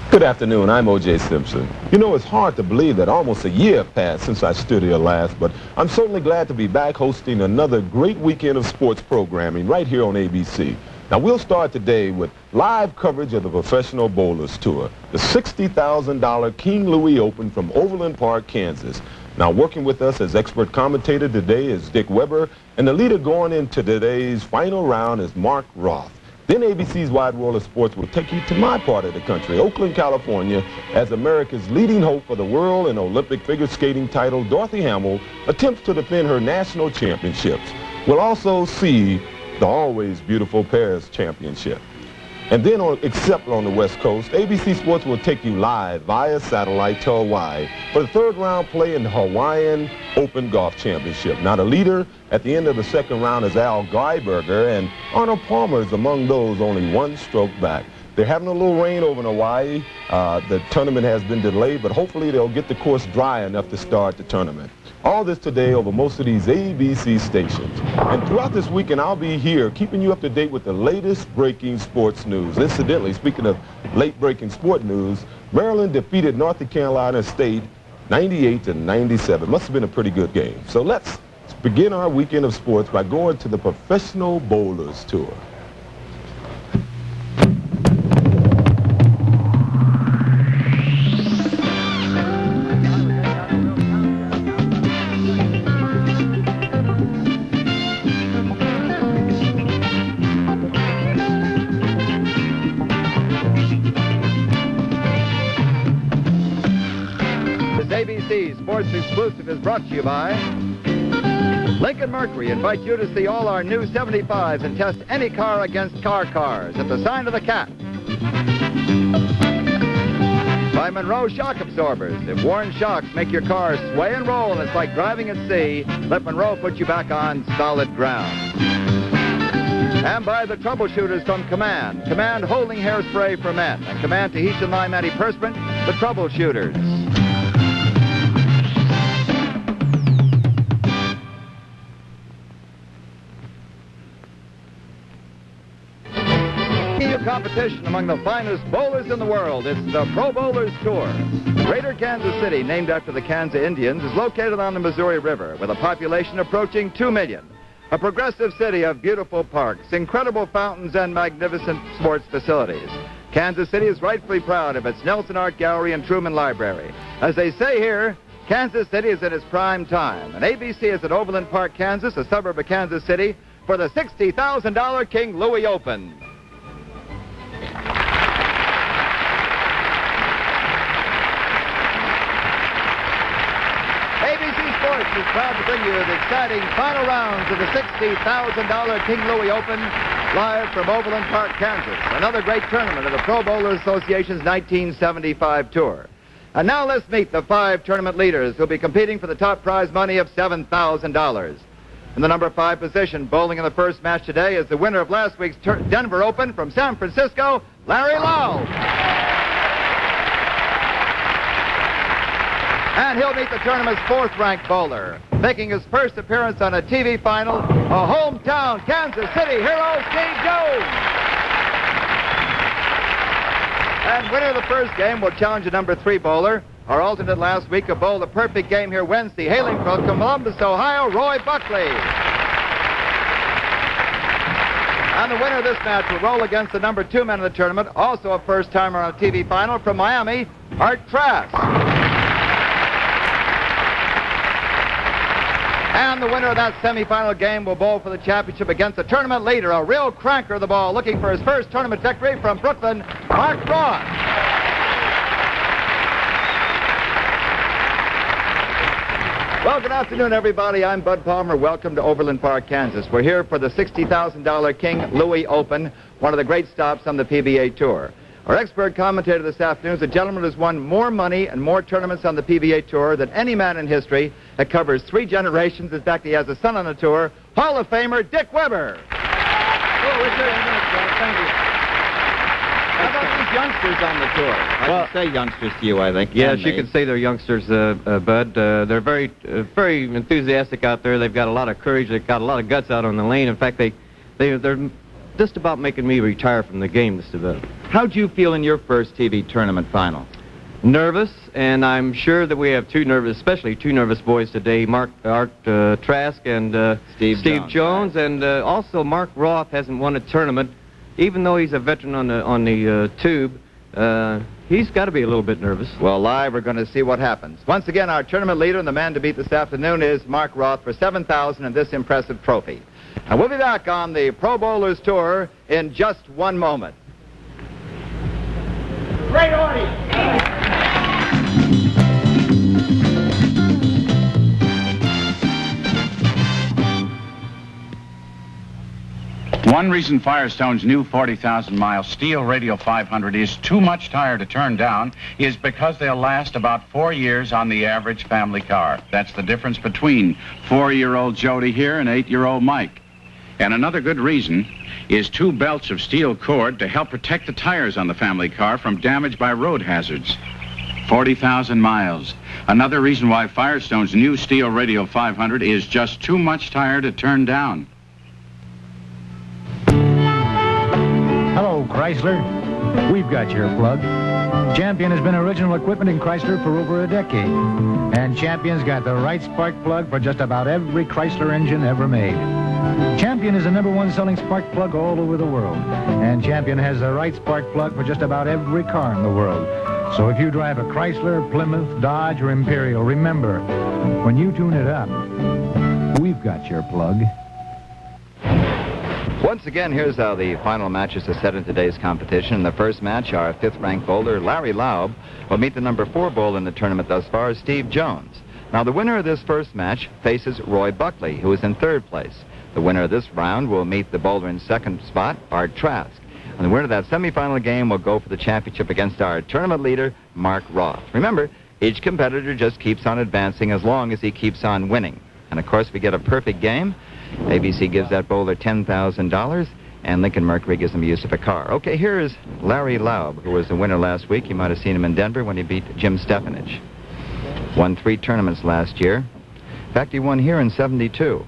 Good afternoon, I'm O.J. Simpson. You know, it's hard to believe that almost a year passed since I stood here last, but I'm certainly glad to be back hosting another great weekend of sports programming right here on ABC. Now, we'll start today with live coverage of the Professional Bowlers Tour, the $60,000 King Louie Open from Overland Park, Kansas. Now, working with us as expert commentator today is Dick Weber, and the leader going into today's final round is Mark Roth. Then ABC's Wide World of Sports will take you to my part of the country, Oakland, California, as America's leading hope for the world and Olympic figure skating title, Dorothy Hamill, attempts to defend her national championships. We'll also see the always beautiful Paris Championship. And then, except on the West Coast, ABC Sports will take you live via satellite to Hawaii for the third round play in the Hawaiian Open Golf Championship. Now, the leader at the end of the second round is Al Geiberger, and Arnold Palmer is among those only one stroke back. They're having a little rain over in Hawaii. The tournament has been delayed, but hopefully they'll get the course dry enough to start the tournament. All this today over most of these ABC stations. And throughout this weekend, I'll be here keeping you up to date with the latest breaking sports news. Incidentally, speaking of late breaking sport news, Maryland defeated North Carolina State 98-97. Must have been a pretty good game. So let's begin our weekend of sports by going to the Professional Bowlers Tour. Sports Exclusive is brought to you by Lincoln Mercury. Invite you to see all our new 75s and test any car against cars at the Sign of the Cat. By Monroe Shock Absorbers. If worn shocks make your car sway and roll and it's like driving at sea, let Monroe put you back on solid ground. And by the Troubleshooters from Command. Command holding hairspray for men. And Command Tahitian Lime Antiperspirant, the Troubleshooters. Competition among the finest bowlers in the world. It's the Pro Bowlers Tour. Greater Kansas City, named after the Kansas Indians, is located on the Missouri River with a population approaching 2 million. A progressive city of beautiful parks, incredible fountains, and magnificent sports facilities. Kansas City is rightfully proud of its Nelson Art Gallery and Truman Library. As they say here, Kansas City is at its prime time, and ABC is at Overland Park, Kansas, a suburb of Kansas City, for the $60,000 King Louie Open. Sports is proud to bring you the exciting final rounds of the $60,000 King Louie Open live from Overland Park, Kansas. Another great tournament of the Pro Bowlers Association's 1975 tour. And now let's meet the 5 tournament leaders who'll be competing for the top prize money of $7,000. In the number 5 position, bowling in the first match today, is the winner of last week's Denver Open from San Francisco, Larry Loeb. And he'll meet the tournament's 4th-ranked bowler, making his first appearance on a TV final, a hometown Kansas City hero, Steve Jones. And winner of the first game will challenge the number 3 bowler, our alternate last week, who bowled a perfect game here Wednesday, hailing from Columbus, Ohio, Roy Buckley. And the winner of this match will roll against the number 2 man of the tournament, also a first-timer on a TV final from Miami, Art Trask. And the winner of that semifinal game will bowl for the championship against the tournament leader, a real cranker of the ball, looking for his first tournament victory from Brooklyn, Mark Roth. Well, good afternoon, everybody. I'm Bud Palmer. Welcome to Overland Park, Kansas. We're here for the $60,000 King Louie Open, one of the great stops on the PBA Tour. Our expert commentator this afternoon is a gentleman who's won more money and more tournaments on the PBA Tour than any man in history. That covers 3 generations. In fact, he has a son on the tour, Hall of Famer Dick Weber. Oh, Richard, thank you. How about these youngsters on the tour? I can say youngsters to you, I think. Yes, you can say they're youngsters, Bud. They're very enthusiastic out there. They've got a lot of courage. They've got a lot of guts out on the lane. In fact, they're just about making me retire from the game, Mr. Bud. How'd you feel in your first TV tournament final? Nervous, and I'm sure that we have especially two nervous boys today, Art Trask and Steve Jones, right. and also Mark Roth hasn't won a tournament, even though he's a veteran on the tube. He's got to be a little bit nervous. Well, live, we're going to see what happens. Once again, our tournament leader and the man to beat this afternoon is Mark Roth for $7,000 and this impressive trophy. And we'll be back on the Pro Bowlers Tour in just one moment. Great audience! One reason Firestone's new 40,000-mile steel Radio 500 is too much tire to turn down is because they'll last about 4 years on the average family car. That's the difference between 4-year-old Jody here and 8-year-old Mike. And another good reason is 2 belts of steel cord to help protect the tires on the family car from damage by road hazards. 40,000 miles. Another reason why Firestone's new steel Radio 500 is just too much tire to turn down. Hello, Chrysler. We've got your plug. Champion has been original equipment in Chrysler for over a decade. And Champion's got the right spark plug for just about every Chrysler engine ever made. Champion is the #1 selling spark plug all over the world. And Champion has the right spark plug for just about every car in the world. So if you drive a Chrysler, Plymouth, Dodge, or Imperial, remember, when you tune it up, we've got your plug. Once again, here's how the final matches are set in today's competition. In the first match, our 5th-ranked bowler, Larry Loeb, will meet the #4 bowler in the tournament thus far, Steve Jones. Now, the winner of this first match faces Roy Buckley, who is in 3rd place. The winner of this round will meet the bowler in 2nd spot, Art Trask. And the winner of that semifinal game will go for the championship against our tournament leader, Mark Roth. Remember, each competitor just keeps on advancing as long as he keeps on winning. And, of course, if we get a perfect game, ABC gives that bowler $10,000, and Lincoln Mercury gives him use of a car. Okay, here is Larry Loeb, who was the winner last week. You might have seen him in Denver when he beat Jim Stefanich. Won 3 tournaments last year. In fact, he won here in '72.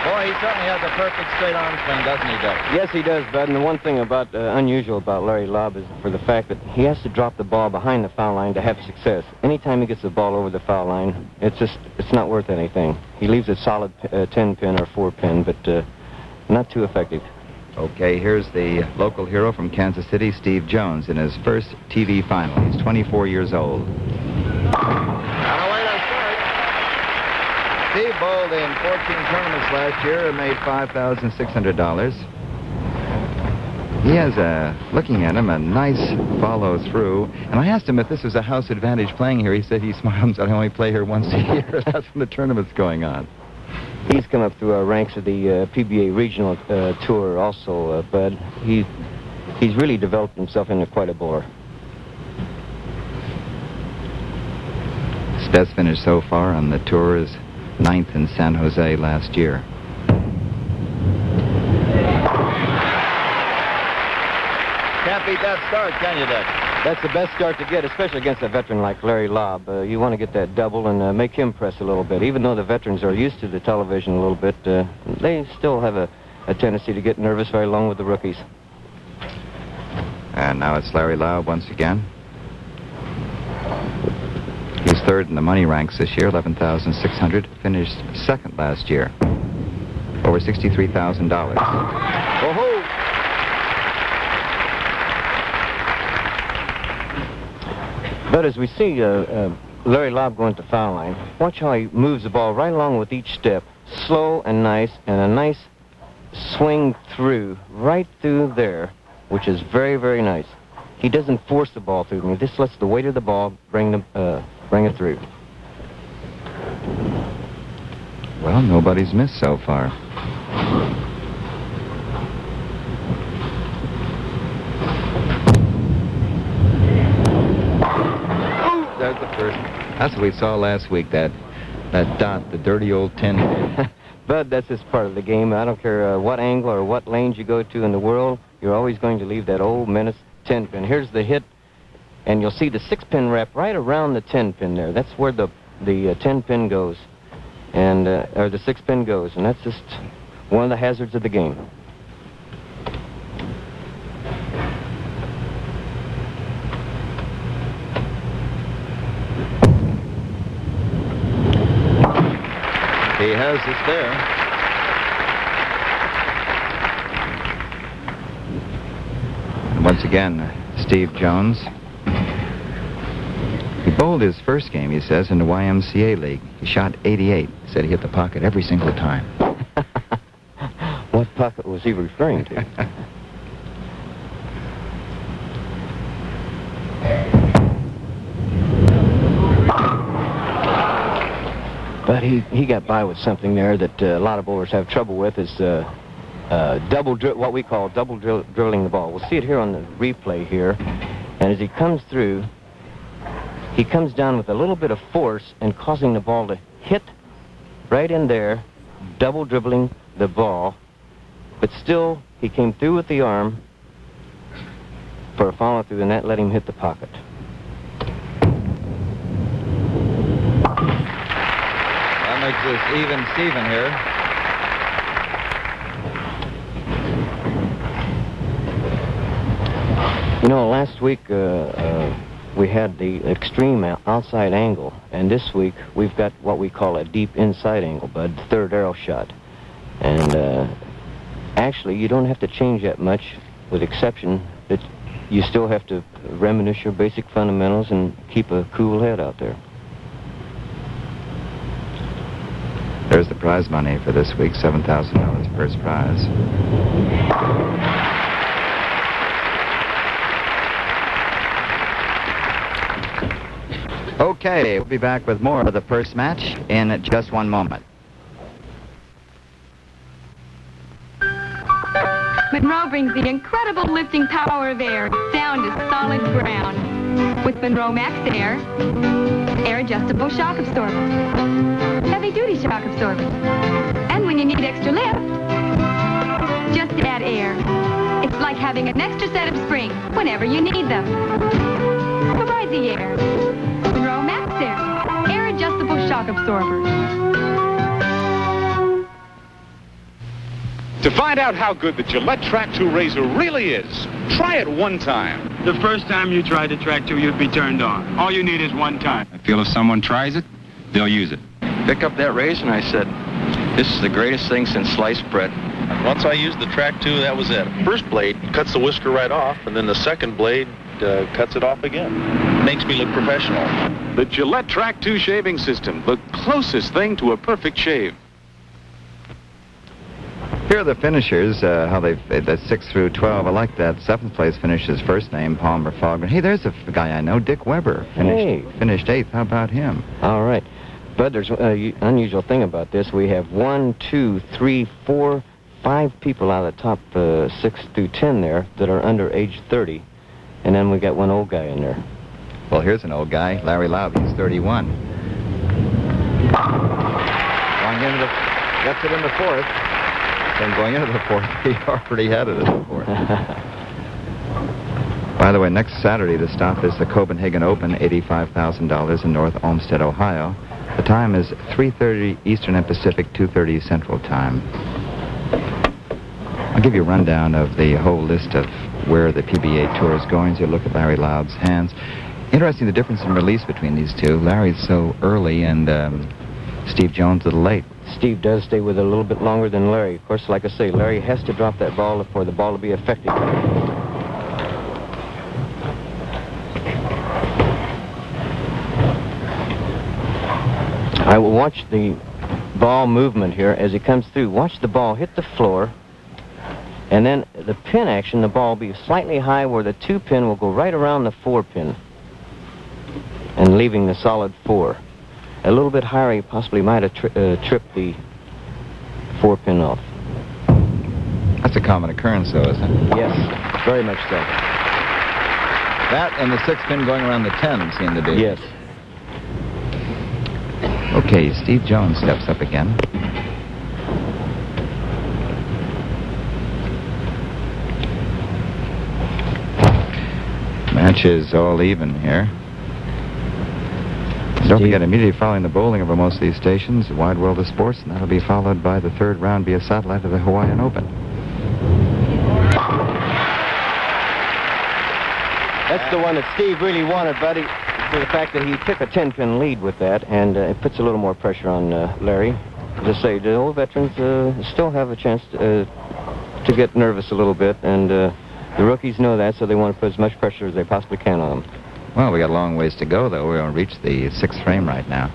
Boy, he certainly has a perfect straight-arm swing, doesn't he, Doug? Yes, he does, Bud. And the one thing about unusual about Larry Loeb is for the fact that he has to drop the ball behind the foul line to have success. Anytime he gets the ball over the foul line, it's not worth anything. He leaves a solid 10-pin or 4-pin, but not too effective. Okay, here's the local hero from Kansas City, Steve Jones, in his first TV final. He's 24 years old. Steve bowled in 14 tournaments last year and made $5,600. He has, looking at him, a nice follow-through. And I asked him if this was a house advantage playing here. He said he smiles and said, I only play here once a year. That's when the tournament's going on. He's come up through our ranks of the PBA regional tour also, Bud. He's really developed himself into quite a bowler. His best finish so far on the tour is 9th in San Jose last year. Can't beat that start, can you, Dick? That's the best start to get, especially against a veteran like Larry Loeb. You want to get that double and make him press a little bit. Even though the veterans are used to the television a little bit, they still have a tendency to get nervous right along with the rookies. And now it's Larry Loeb once again. He's 3rd in the money ranks this year, $11,600. Finished 2nd last year, over $63,000. Oh-ho! But as we see Larry Loeb going to foul line, watch how he moves the ball right along with each step, slow and nice, and a nice swing through, right through there, which is very, very nice. He doesn't force the ball through. He just lets the weight of the ball bring it through. Well, nobody's missed so far. There's the first. That's what we saw last week, that dot, the dirty old 10. Bud, that's just part of the game. I don't care what angle or what lanes you go to in the world, you're always going to leave that old menace 10-pin. Here's the hit, and you'll see the 6-pin wrap right around the 10-pin there. That's where the 10-pin goes. and or the 6-pin goes, and that's just one of the hazards of the game. He has this there. And once again, Steve Jones. He bowled his first game, he says, in the YMCA League. He shot 88. He said he hit the pocket every single time. What pocket was he referring to? But he got by with something there that a lot of bowlers have trouble with, is what we call double drilling the ball. We'll see it here on the replay here. And as he comes through, he comes down with a little bit of force and causing the ball to hit right in there, double dribbling the ball. But still, he came through with the arm for a follow-through, and that let him hit the pocket. That makes this even Steven here. You know, last week we had the extreme outside angle, and this week we've got what we call a deep inside angle, Bud, third arrow shot. And actually, you don't have to change that much, with exception that you still have to reminisce your basic fundamentals and keep a cool head out there. There's the prize money for this week, $7,000 first prize. Okay, we'll be back with more of the first match in just one moment. Monroe brings the incredible lifting power of air. Sound is solid ground. With Monroe Max Air, air-adjustable shock absorber, heavy-duty shock absorber. And when you need extra lift, just add air. It's like having an extra set of springs whenever you need them. Provide the air. Monroe Max Air, air-adjustable shock absorber. To find out how good the Gillette Track 2 razor really is, try it one time. The first time you tried the Track 2, you'd be turned on. All you need is one time. I feel if someone tries it, they'll use it. Pick up that razor and I said, this is the greatest thing since sliced bread. Once I used the Track 2, that was it. First blade cuts the whisker right off, and then the second blade cuts it off again. Makes me look professional. The Gillette Track 2 shaving system, the closest thing to a perfect shave. Here are the finishers, how they've, the 6 through 12. I like that. 7th place finishes first name, Palmer Fogman. Hey, there's a guy I know, Dick Weber. Finished 8th. How about him? All right. But there's an unusual thing about this. We have 1, 2, 3, 4, 5 people out of the top 6 through 10 there that are under age 30. And then we got one old guy in there. Well, here's an old guy, Larry Loeb. He's 31. Gets it in the 4th. And going into the 4th, he already had it in the 4th. By the way, next Saturday, the stop is the Copenhagen Open, $85,000 in North Olmsted, Ohio. The time is 3:30 Eastern and Pacific, 2:30 Central Time. I'll give you a rundown of the whole list of where the PBA Tour is going. So you look at Larry Loeb's hands. Interesting, the difference in release between these two. Larry's so early and Steve Jones a little late. Steve does stay with it a little bit longer than Larry. Of course, like I say, Larry has to drop that ball for the ball to be effective. I will watch the ball movement here as it comes through. Watch the ball hit the floor, and then the pin action, the ball will be slightly high where the 2 pin will go right around the 4 pin and leaving the solid 4. A little bit higher, he possibly might have tripped the 4 pin off. That's a common occurrence, though, isn't it? Yes, very much so. That and the 6 pin going around the 10 seem to be. Yes. Okay, Steve Jones steps up again. Match is all even here. There's Don't forget, immediately following the bowling over most of these stations, Wide World of Sports, and that'll be followed by the third round via satellite of the Hawaiian Open. That's the one that Steve really wanted, buddy, for the fact that he took a 10-pin lead with that, and it puts a little more pressure on Larry. As I say, the old veterans still have a chance to get nervous a little bit, and the rookies know that, so they want to put as much pressure as they possibly can on them. Well, we got a long ways to go, though. We're going to reach the 6th frame right now.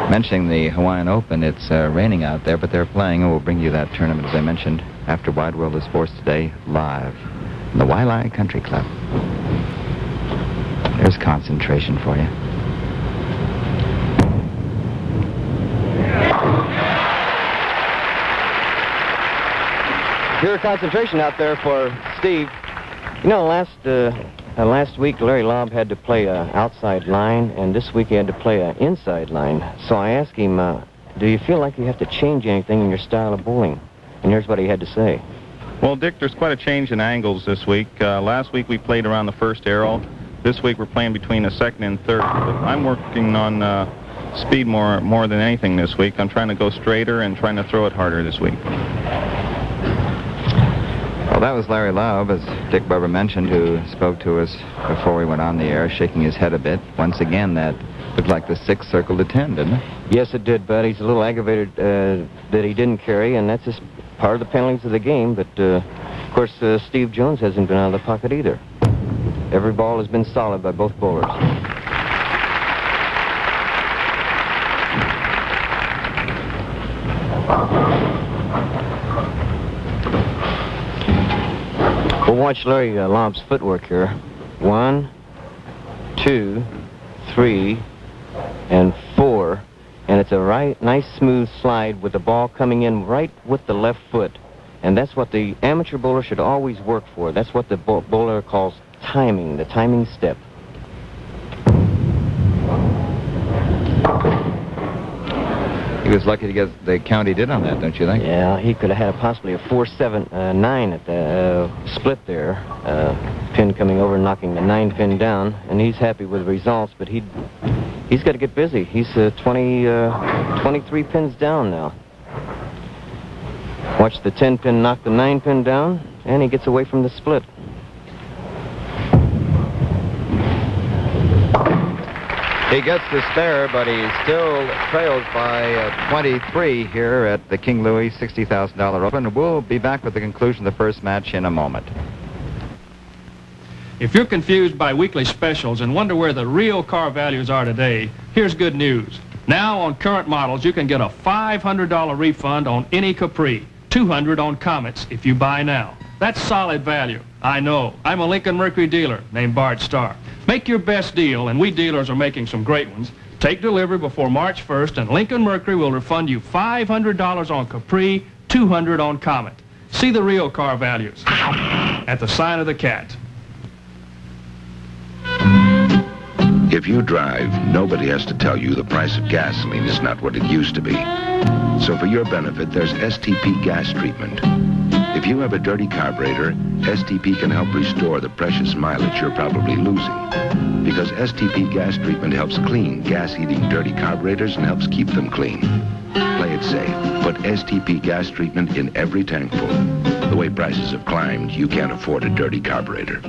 Mentioning the Hawaiian Open, it's raining out there, but they're playing, and we'll bring you that tournament, as I mentioned, after Wide World of Sports today, live from the Wailai Country Club. There's concentration for you. Pure concentration out there for Steve. You know, last week Larry Loeb had to play an outside line, and this week he had to play an inside line. So I asked him, do you feel like you have to change anything in your style of bowling? And here's what he had to say. Well, Dick, there's quite a change in angles this week. Last week we played around the first arrow. This week we're playing between the second and third. But I'm working on speed more than anything this week. I'm trying to go straighter and trying to throw it harder this week. Well, that was Larry Loeb, as Dick Barber mentioned, who spoke to us before we went on the air, shaking his head a bit. Once again, that looked like the 6th circle to 10, didn't it? Yes, it did, Bud. He's a little aggravated that he didn't carry, and that's just part of the penalties of the game. But, of course, Steve Jones hasn't been out of the pocket either. Every ball has been solid by both bowlers. We'll watch Larry Loeb's footwork here. 1, 2, 3, and 4. And it's a nice smooth slide with the ball coming in right with the left foot. And that's what the amateur bowler should always work for. That's what the bowler calls timing, the timing step. He was lucky to get the count he did on that, don't you think? Yeah, he could have had possibly a 4-7-9 at the split there. Pin coming over, knocking the 9-pin down, and he's happy with the results, but he's got to get busy. He's 23 pins down now. Watch the 10-pin knock the 9-pin down, and he gets away from the split. He gets the spare, but he still trails by 23 here at the King Louie $60,000 Open. We'll be back with the conclusion of the first match in a moment. If you're confused by weekly specials and wonder where the real car values are today, here's good news. Now on current models, you can get a $500 refund on any Capri, $200 on Comets if you buy now. That's solid value. I know. I'm a Lincoln Mercury dealer named Bart Starr. Make your best deal, and we dealers are making some great ones. Take delivery before March 1st, and Lincoln Mercury will refund you $500 on Capri, $200 on Comet. See the real car values at the sign of the cat. If you drive, nobody has to tell you the price of gasoline is not what it used to be. So for your benefit, there's STP gas treatment. If you have a dirty carburetor, STP can help restore the precious mileage you're probably losing. Because STP gas treatment helps clean gas-eating dirty carburetors and helps keep them clean. Play it safe. Put STP gas treatment in every tank full. The way prices have climbed, you can't afford a dirty carburetor.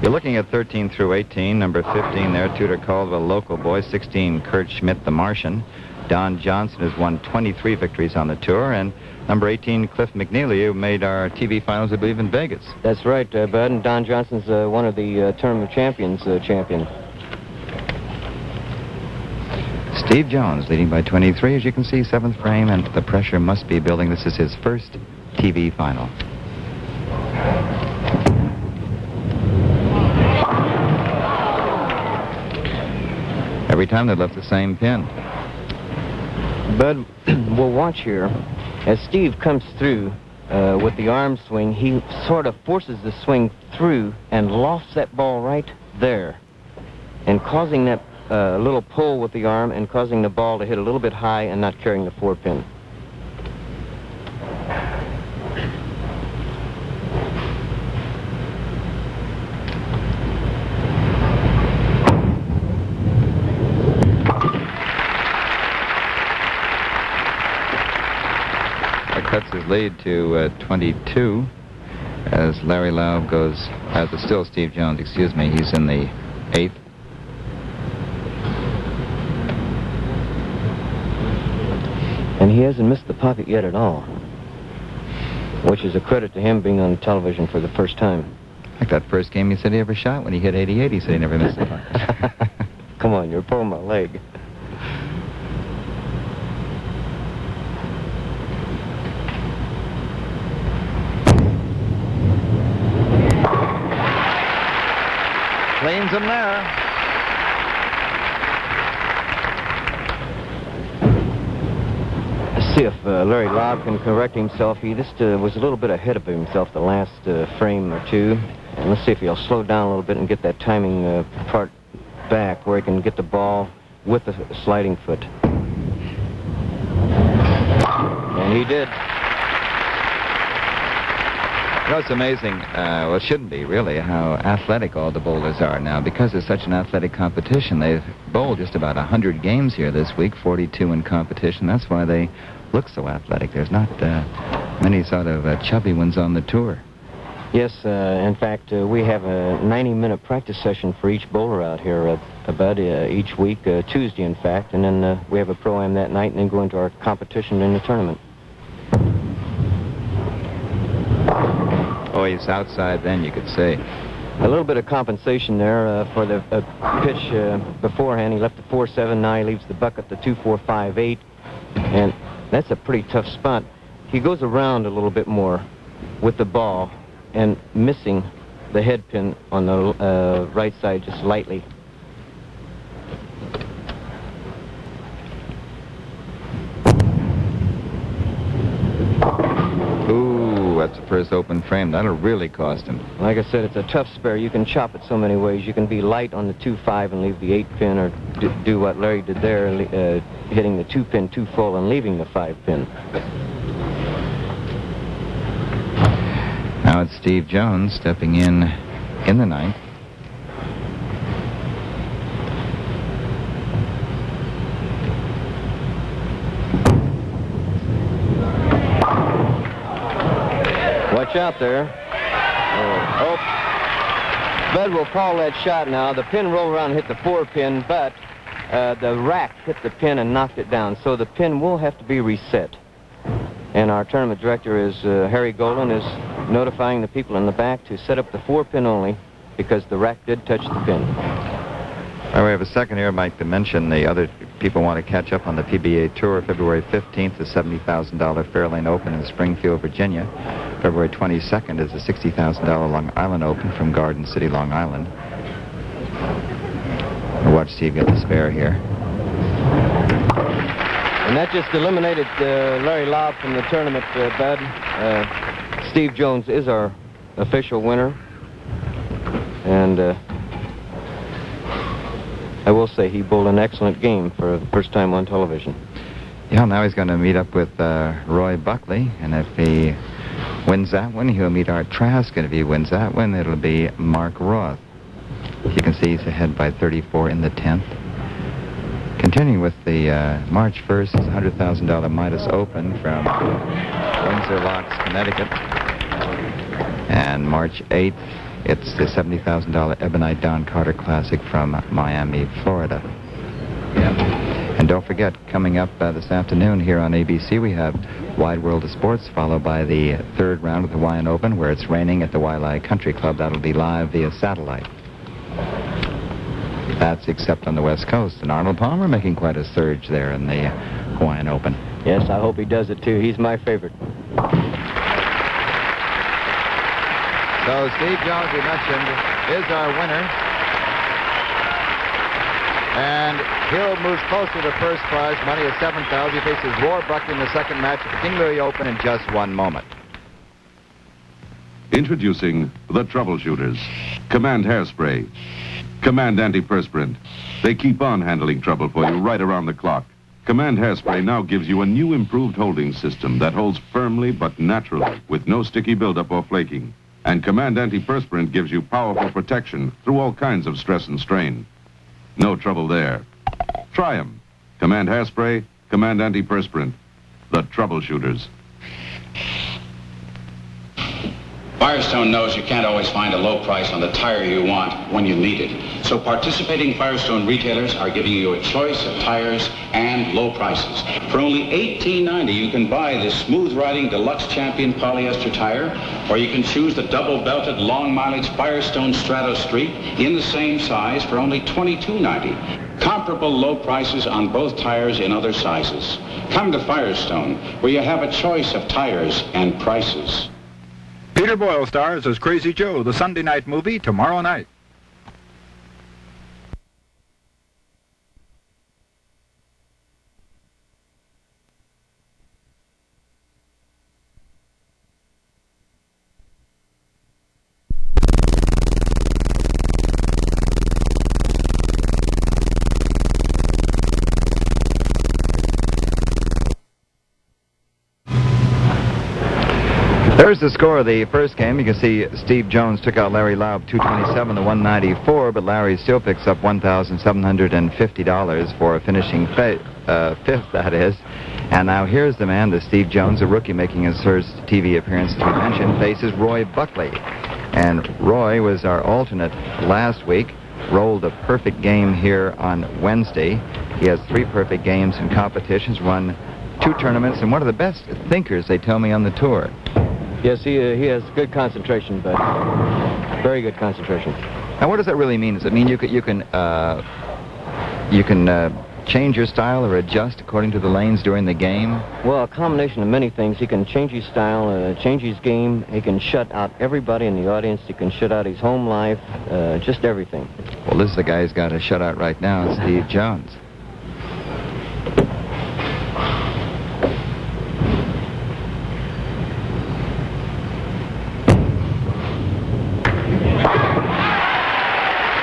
You're looking at 13 through 18. Number 15 there, Tudor Caldwell, local boy. 16, Kurt Schmidt, the Martian. Don Johnson has won 23 victories on the tour. And number 18, Cliff McNeely, who made our TV finals, I believe, in Vegas. That's right, Bud. And Don Johnson's one of the Tournament of Champions champion. Steve Jones leading by 23, as you can see, 7th frame, and the pressure must be building. This is his first TV final. Every time they left the same pin. Bud, we'll watch here. As Steve comes through with the arm swing, he sort of forces the swing through and lofts that ball right there, and causing that little pull with the arm and causing the ball to hit a little bit high and not carrying the 4-pin. lead to 22 as Larry Loeb goes, it's still Steve Jones, excuse me, he's in the 8th. And he hasn't missed the pocket yet at all, which is a credit to him being on television for the first time. Like that first game he said he ever shot, when he hit 88, he said he never missed the pocket. Come on, you're pulling my leg. Cleans him there. See if Larry Loeb can correct himself. He just was a little bit ahead of himself the last frame or two. And let's see if he'll slow down a little bit and get that timing part back where he can get the ball with the sliding foot. And he did. You know, it's amazing, well, it shouldn't be, really, how athletic all the bowlers are now. Because it's such an athletic competition, they've bowled just about 100 games here this week, 42 in competition. That's why they look so athletic. There's not many sort of chubby ones on the tour. Yes, in fact, we have a 90-minute practice session for each bowler out here, Bud, each week, Tuesday, in fact. And then we have a pro-am that night and then go into our competition in the tournament. Oh, he's outside then, you could say. A little bit of compensation there for the pitch beforehand. He left the 4-7, now he leaves the bucket, the 2-4-5-8. And that's a pretty tough spot. He goes around a little bit more with the ball and missing the head pin on the right side just lightly. Ooh, that's the first open frame. That'll really cost him. Like I said, it's a tough spare. You can chop it so many ways. You can be light on the 2-5 and leave the 8 pin, or do what Larry did there, hitting the 2 pin too full and leaving the 5 pin. Now it's Steve Jones stepping in the 9th. Watch out there. Oh. Bud will call that shot now. The pin rolled around and hit the 4 pin, but the rack hit the pin and knocked it down. So the pin will have to be reset. And our tournament director is Harry Golan is notifying the people in the back to set up the 4 pin only because the rack did touch the pin. Well, we have a second here, Mike, to mention the other people want to catch up on the PBA Tour. February 15th, the $70,000 Fairlane Open in Springfield, Virginia. February 22nd is the $60,000 Long Island Open from Garden City, Long Island. We'll watch Steve get the spare here. And that just eliminated Larry Loeb from the tournament, Bud. Steve Jones is our official winner. And I will say he bowled an excellent game for the first time on television. Yeah, now he's going to meet up with Roy Buckley. And if he wins that one, he'll meet Art Trask. And if he wins that one, it'll be Mark Roth. You can see he's ahead by 34 in the 10th. Continuing with the March 1st, it's a $100,000 Midas Open from Windsor Locks, Connecticut. And March 8th, it's the $70,000 Ebonite Don Carter Classic from Miami, Florida. Yeah. And don't forget, coming up this afternoon here on ABC, we have Wide World of Sports, followed by the 3rd round of the Hawaiian Open, where it's raining at the Wailea Country Club. That'll be live via satellite. That's except on the West Coast. And Arnold Palmer making quite a surge there in the Hawaiian Open. Yes, I hope he does it too. He's my favorite. So Steve Jones, we mentioned, is our winner. And Hill moves closer to first prize money of $7,000. He faces Roy Buckley in the second match at the King Louie Open in just 1 moment. Introducing the Troubleshooters. Command Hairspray. Command Antiperspirant. They keep on handling trouble for you right around the clock. Command Hairspray now gives you a new improved holding system that holds firmly but naturally with no sticky buildup or flaking. And Command Antiperspirant gives you powerful protection through all kinds of stress and strain. No trouble there. Try them. Command Hairspray, Command Antiperspirant. The Troubleshooters. Firestone knows you can't always find a low price on the tire you want when you need it. So participating Firestone retailers are giving you a choice of tires and low prices. For only $18.90, you can buy this smooth-riding Deluxe Champion polyester tire, or you can choose the double-belted long-mileage Firestone Strato Street in the same size for only $22.90. Comparable low prices on both tires in other sizes. Come to Firestone, where you have a choice of tires and prices. Peter Boyle stars as Crazy Joe, the Sunday night movie, tomorrow night. There's the score of the first game. You can see Steve Jones took out Larry Loeb 227 to 194, but Larry still picks up $1,750 for finishing fifth, that is. And now here's the man, the Steve Jones, a rookie making his first TV appearance, as we mentioned, faces Roy Buckley. And Roy was our alternate last week, rolled a perfect game here on Wednesday. He has 3 perfect games in competitions, won 2 tournaments, and one of the best thinkers, they tell me, on the tour. Yes, he has good concentration, but very good concentration. Now, what does that really mean? Does it mean you can change your style or adjust according to the lanes during the game? Well, a combination of many things. He can change his style, change his game. He can shut out everybody in the audience. He can shut out his home life, just everything. Well, this is the guy who's got a shutout right now, Steve Jones.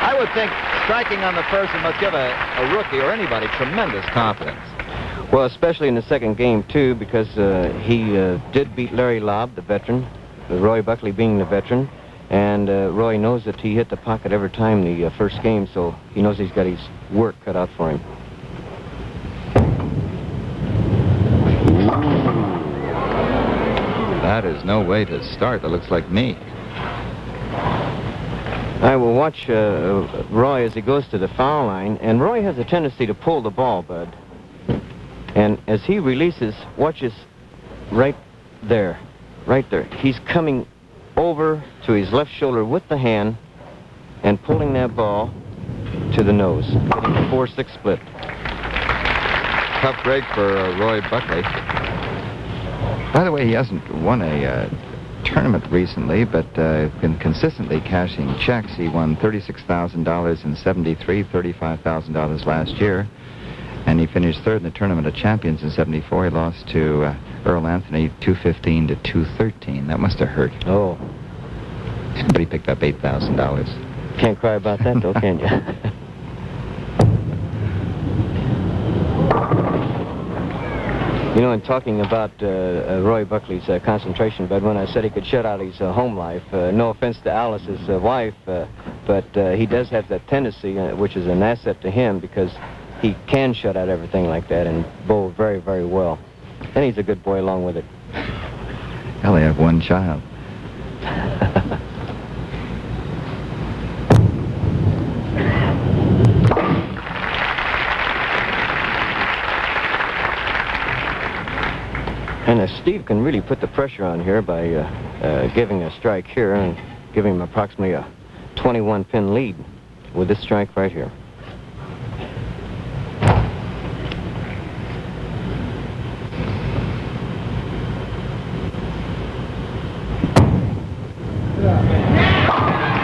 I think striking on the first must give a rookie or anybody tremendous confidence. Well, especially in the second game, too, because he did beat Larry Loeb, the veteran, Roy Buckley being the veteran, and Roy knows that he hit the pocket every time the first game, so he knows he's got his work cut out for him. That is no way to start. That looks like me. I will watch Roy as he goes to the foul line, and Roy has a tendency to pull the ball, Bud. And as he releases, watch this right there. He's coming over to his left shoulder with the hand and pulling that ball to the nose. Getting a 4-6 split. Tough break for Roy Buckley. By the way, he hasn't won a tournament recently, but been consistently cashing checks. He won $36,000 in '73, $35,000 last year, and he finished third in the Tournament of Champions in '74. He lost to Earl Anthony 215 to 213. That must have hurt. Oh. But he picked up $8,000. Can't cry about that, though, can you? You know, in talking about Roy Buckley's concentration, but when I said he could shut out his home life, no offense to Alice, his wife, but he does have that tendency, which is an asset to him, because he can shut out everything like that and bowl very, very well. And he's a good boy along with it. Well, they have one child. And Steve can really put the pressure on here by giving a strike here and giving him approximately a 21-pin lead with this strike right here.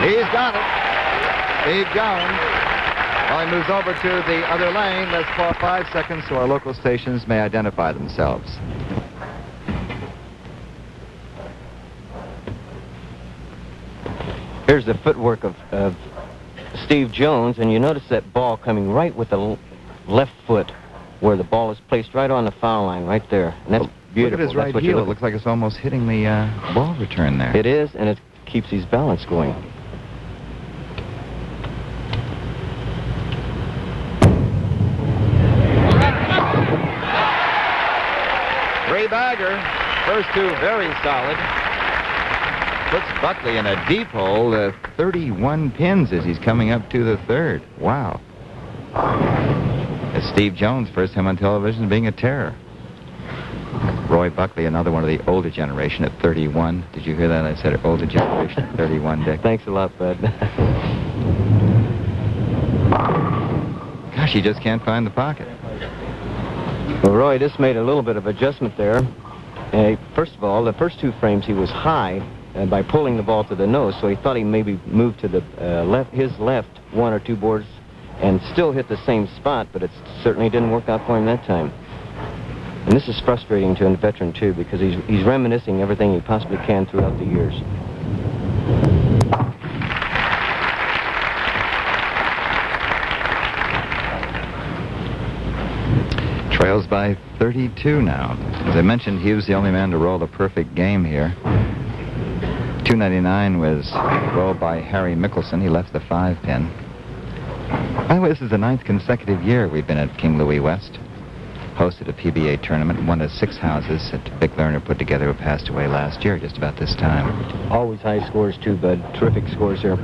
He's got it. Steve Jones. Well, he moves over to the other lane. Let's pause 5 seconds so our local stations may identify themselves. Here's the footwork of Steve Jones, and you notice that ball coming right with the left foot, where the ball is placed right on the foul line, right there. And that's beautiful. Look at his right heel. It looks like it's almost hitting the ball return there. It is, and it keeps his balance going. Three-bagger. First two very solid. puts Buckley in a deep hole, 31 pins as he's coming up to the third. Wow. It's Steve Jones, first time on television, being a terror. Roy Buckley, another one of the older generation at 31. Did you hear that? I said older generation at 31, Dick. Thanks a lot, Bud. Gosh, he just can't find the pocket. Well, Roy just made a little bit of adjustment there. First of all, the first two frames he was high by pulling the ball to the nose, so he thought he maybe moved to the his left one or two boards and still hit the same spot, but it certainly didn't work out for him that time. And this is frustrating to a veteran, too, because he's reminiscing everything he possibly can throughout the years. Trails by 32 now. As I mentioned, he was the only man to roll the perfect game here. 299 was rolled by Harry Mickelson. He left the 5-pin. By the way, this is the 9th consecutive year we've been at King Louie West. Hosted a PBA tournament, one of 6 houses that Vic Lerner put together, who passed away last year, just about this time. Always high scores, too, Bud. Terrific scores here.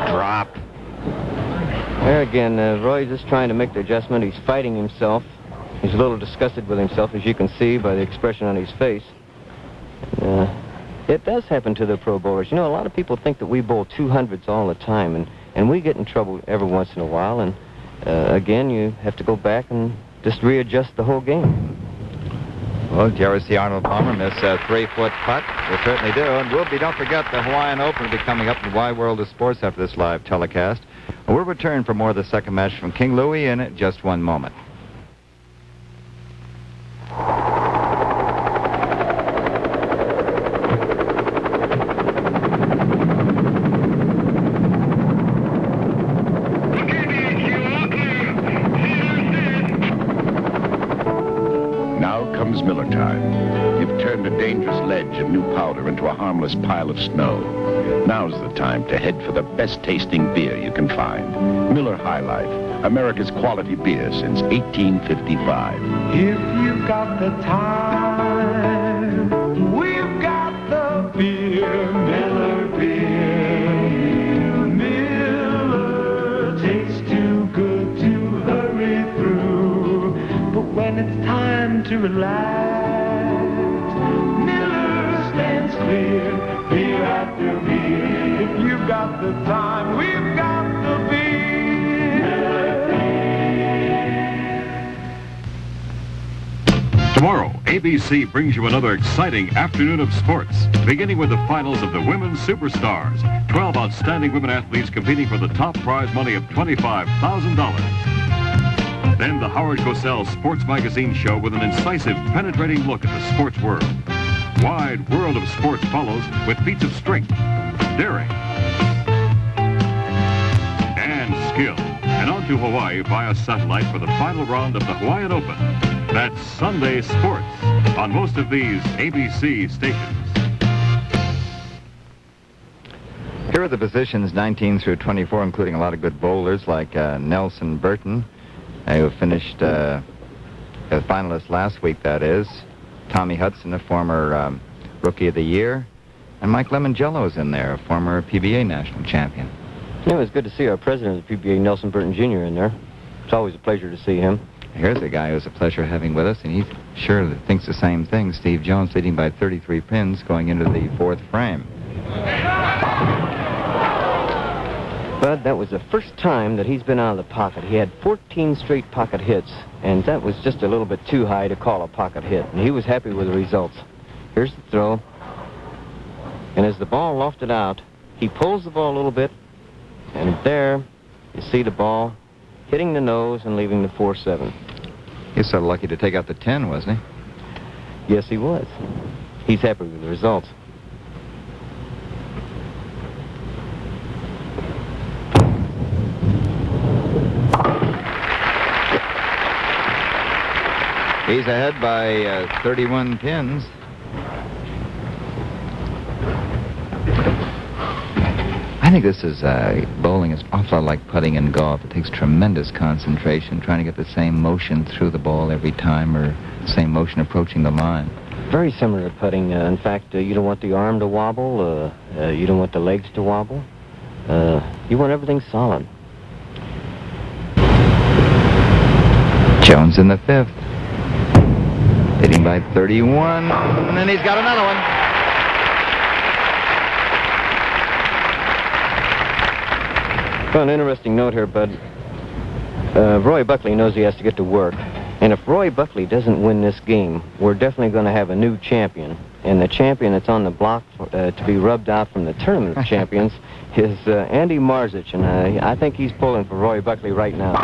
Drop. There again, Roy's just trying to make the adjustment. He's fighting himself. He's a little disgusted with himself, as you can see by the expression on his face. It does happen to the pro bowlers. You know, a lot of people think that we bowl 200s all the time, and we get in trouble every once in a while, and again, you have to go back and just readjust the whole game. Well, did you ever see Arnold Palmer miss a 3-foot putt? We certainly do. And don't forget the Hawaiian Open will be coming up in Wide World of Sports after this live telecast. We'll return for more of the second match from King Louie in just one moment. Miller time. You've turned a dangerous ledge of new powder into a harmless pile of snow. Now's the time to head for the best tasting beer you can find. Miller High Life, America's quality beer since 1855. If you've got the time, we've got the beer, Miller beer. Miller tastes too good to hurry through, but when it's time to relax, Miller stands clear, beer after beer. If you've got the time, we've got the beer. Miller beer. Tomorrow, ABC brings you another exciting afternoon of sports, beginning with the finals of the Women's Superstars. 12 outstanding women athletes competing for the top prize money of $25,000. Then the Howard Cosell Sports Magazine show with an incisive, penetrating look at the sports world. Wide World of Sports follows with feats of strength, daring, and skill. And on to Hawaii via satellite for the final round of the Hawaiian Open. That's Sunday Sports on most of these ABC stations. Here are the positions 19 through 24, including a lot of good bowlers like Nelson Burton, who finished as finalist last week, that is. Tommy Hudson, a former Rookie of the Year. And Mike Lemongello's in there, a former PBA national champion. Yeah, it was good to see our president of the PBA, Nelson Burton Jr., in there. It's always a pleasure to see him. Here's a guy who's a pleasure having with us, and he sure thinks the same thing. Steve Jones leading by 33 pins going into the 4th frame. Bud, that was the first time that he's been out of the pocket. He had 14 straight pocket hits, and that was just a little bit too high to call a pocket hit. And he was happy with the results. Here's the throw. And as the ball lofted out, he pulls the ball a little bit, and there you see the ball hitting the nose and leaving the 4-7. He's so lucky to take out the 10, wasn't he? Yes, he was. He's happy with the results. He's ahead by 31 pins. I think this is bowling is awful like putting in golf. It takes tremendous concentration trying to get the same motion through the ball every time, or the same motion approaching the line. Very similar to putting. In fact, you don't want the arm to wobble. You don't want the legs to wobble. You want everything solid. Jones in the 5th. Hitting by 31. And he's got another one. Well, an interesting note here, Bud. Roy Buckley knows he has to get to work. And if Roy Buckley doesn't win this game, we're definitely going to have a new champion. And the champion that's on the block to be rubbed out from the tournament of champions is Andy Marzich. And I think he's pulling for Roy Buckley right now.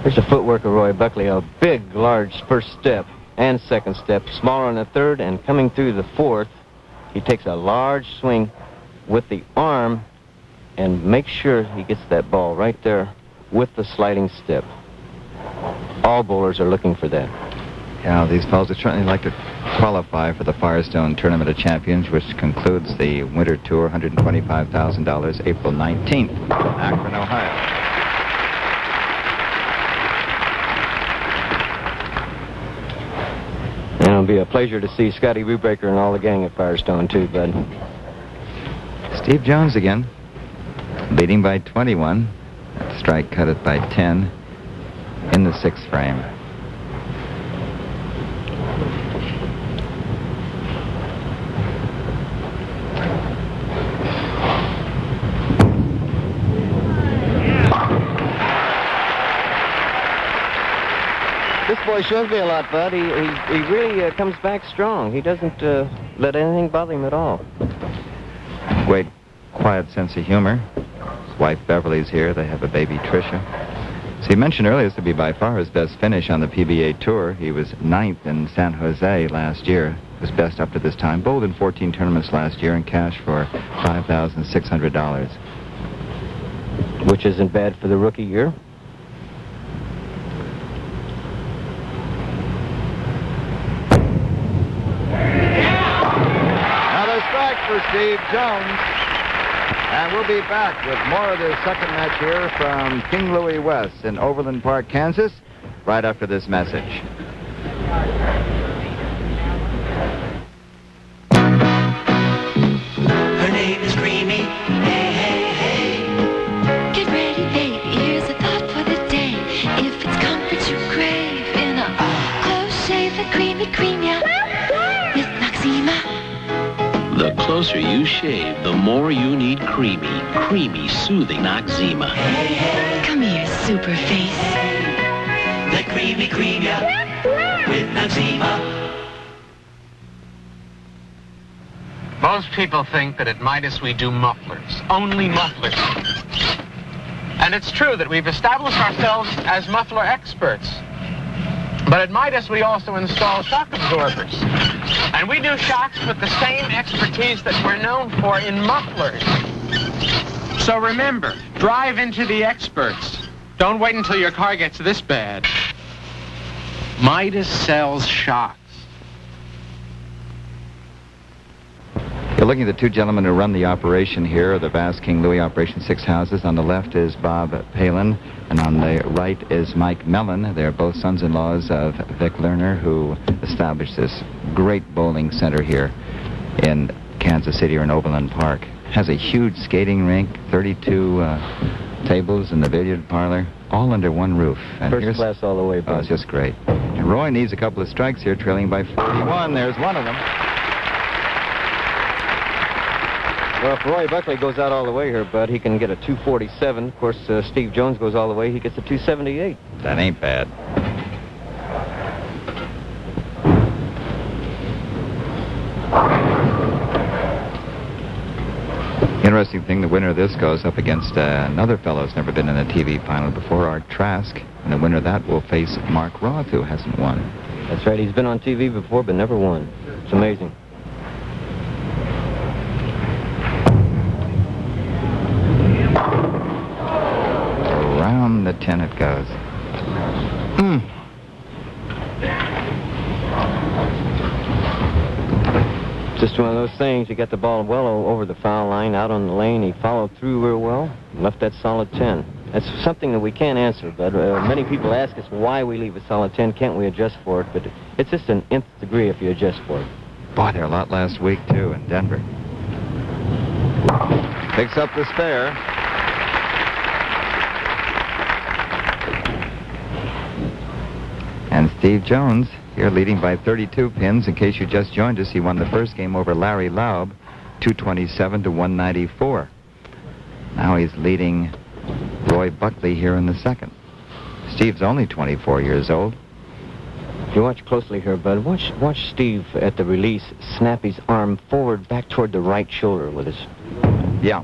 Here's the footwork of Roy Buckley. A big, large first step and second step. Smaller on the third, and coming through the fourth, he takes a large swing with the arm and makes sure he gets that ball right there with the sliding step. All bowlers are looking for that. Yeah, these fellows would certainly like to qualify for the Firestone Tournament of Champions, which concludes the winter tour, $125,000, April 19th, Akron, Ohio. And it'll be a pleasure to see Scotty Brubaker and all the gang at Firestone, too, Bud. Steve Jones again, leading by 21. Strike cut it by 10 in the 6th frame. This boy shows me a lot, Bud. He really comes back strong. He doesn't let anything bother him at all. Great, quiet sense of humor. His wife Beverly's here. They have a baby, Tricia. So he mentioned earlier this would be by far his best finish on the PBA Tour. He was 9th in San Jose last year. His best up to this time. Bowled in 14 tournaments last year and cash for $5,600. Which isn't bad for the rookie year. For Steve Jones. And we'll be back with more of the second match here from King Louie West in Overland Park, Kansas, right after this message. Her name is Creamy. Hey, hey, hey. Get ready, baby. Here's a thought for the day. If it's comfort you crave in a close shave, a creamy cream, yeah. With Noxzema. The closer you shave, the more you need creamy, soothing Noxzema. Hey, hey. Come here, super face. The creamy cream, yeah, with Noxzema. Most people think that at Midas we do mufflers, only mufflers. And it's true that we've established ourselves as muffler experts. But at Midas we also install shock absorbers. And we do shocks with the same expertise that we're known for in mufflers. So remember, drive into the experts. Don't wait until your car gets this bad. Midas sells shocks. You're looking at the two gentlemen who run the operation here, the vast King Louie operation, 6 houses. On the left is Bob Palin, and on the right is Mike Mellon. They're both sons-in-laws of Vic Lerner, who established this great bowling center here in Kansas City or in Overland Park. Has a huge skating rink, 32 tables in the billiard parlor, all under one roof. And First class all the way, Bob. Oh, it's just great. And Roy needs a couple of strikes here, trailing by 41. There's one of them. Well, if Roy Buckley goes out all the way here, Bud, he can get a 247. Of course, Steve Jones goes all the way, he gets a 278. That ain't bad. Interesting thing, the winner of this goes up against another fellow who's never been in a TV final before, Art Trask. And the winner of that will face Mark Roth, who hasn't won. That's right, he's been on TV before, but never won. It's amazing. Around the 10 it goes. Just one of those things. He got the ball well over the foul line, out on the lane. He followed through real well, left that solid 10. That's something that we can't answer, but many people ask us why we leave a solid 10. Can't we adjust for it? But it's just an nth degree if you adjust for it. Bought there a lot last week, too, in Denver. Picks up the spare. And Steve Jones here leading by 32 pins. In case you just joined us, he won the first game over Larry Loeb, 227 to 194. Now he's leading Roy Buckley here in the second. Steve's only 24 years old. If you watch closely here, bud, watch Steve at the release snap his arm forward back toward the right shoulder with his... Yeah.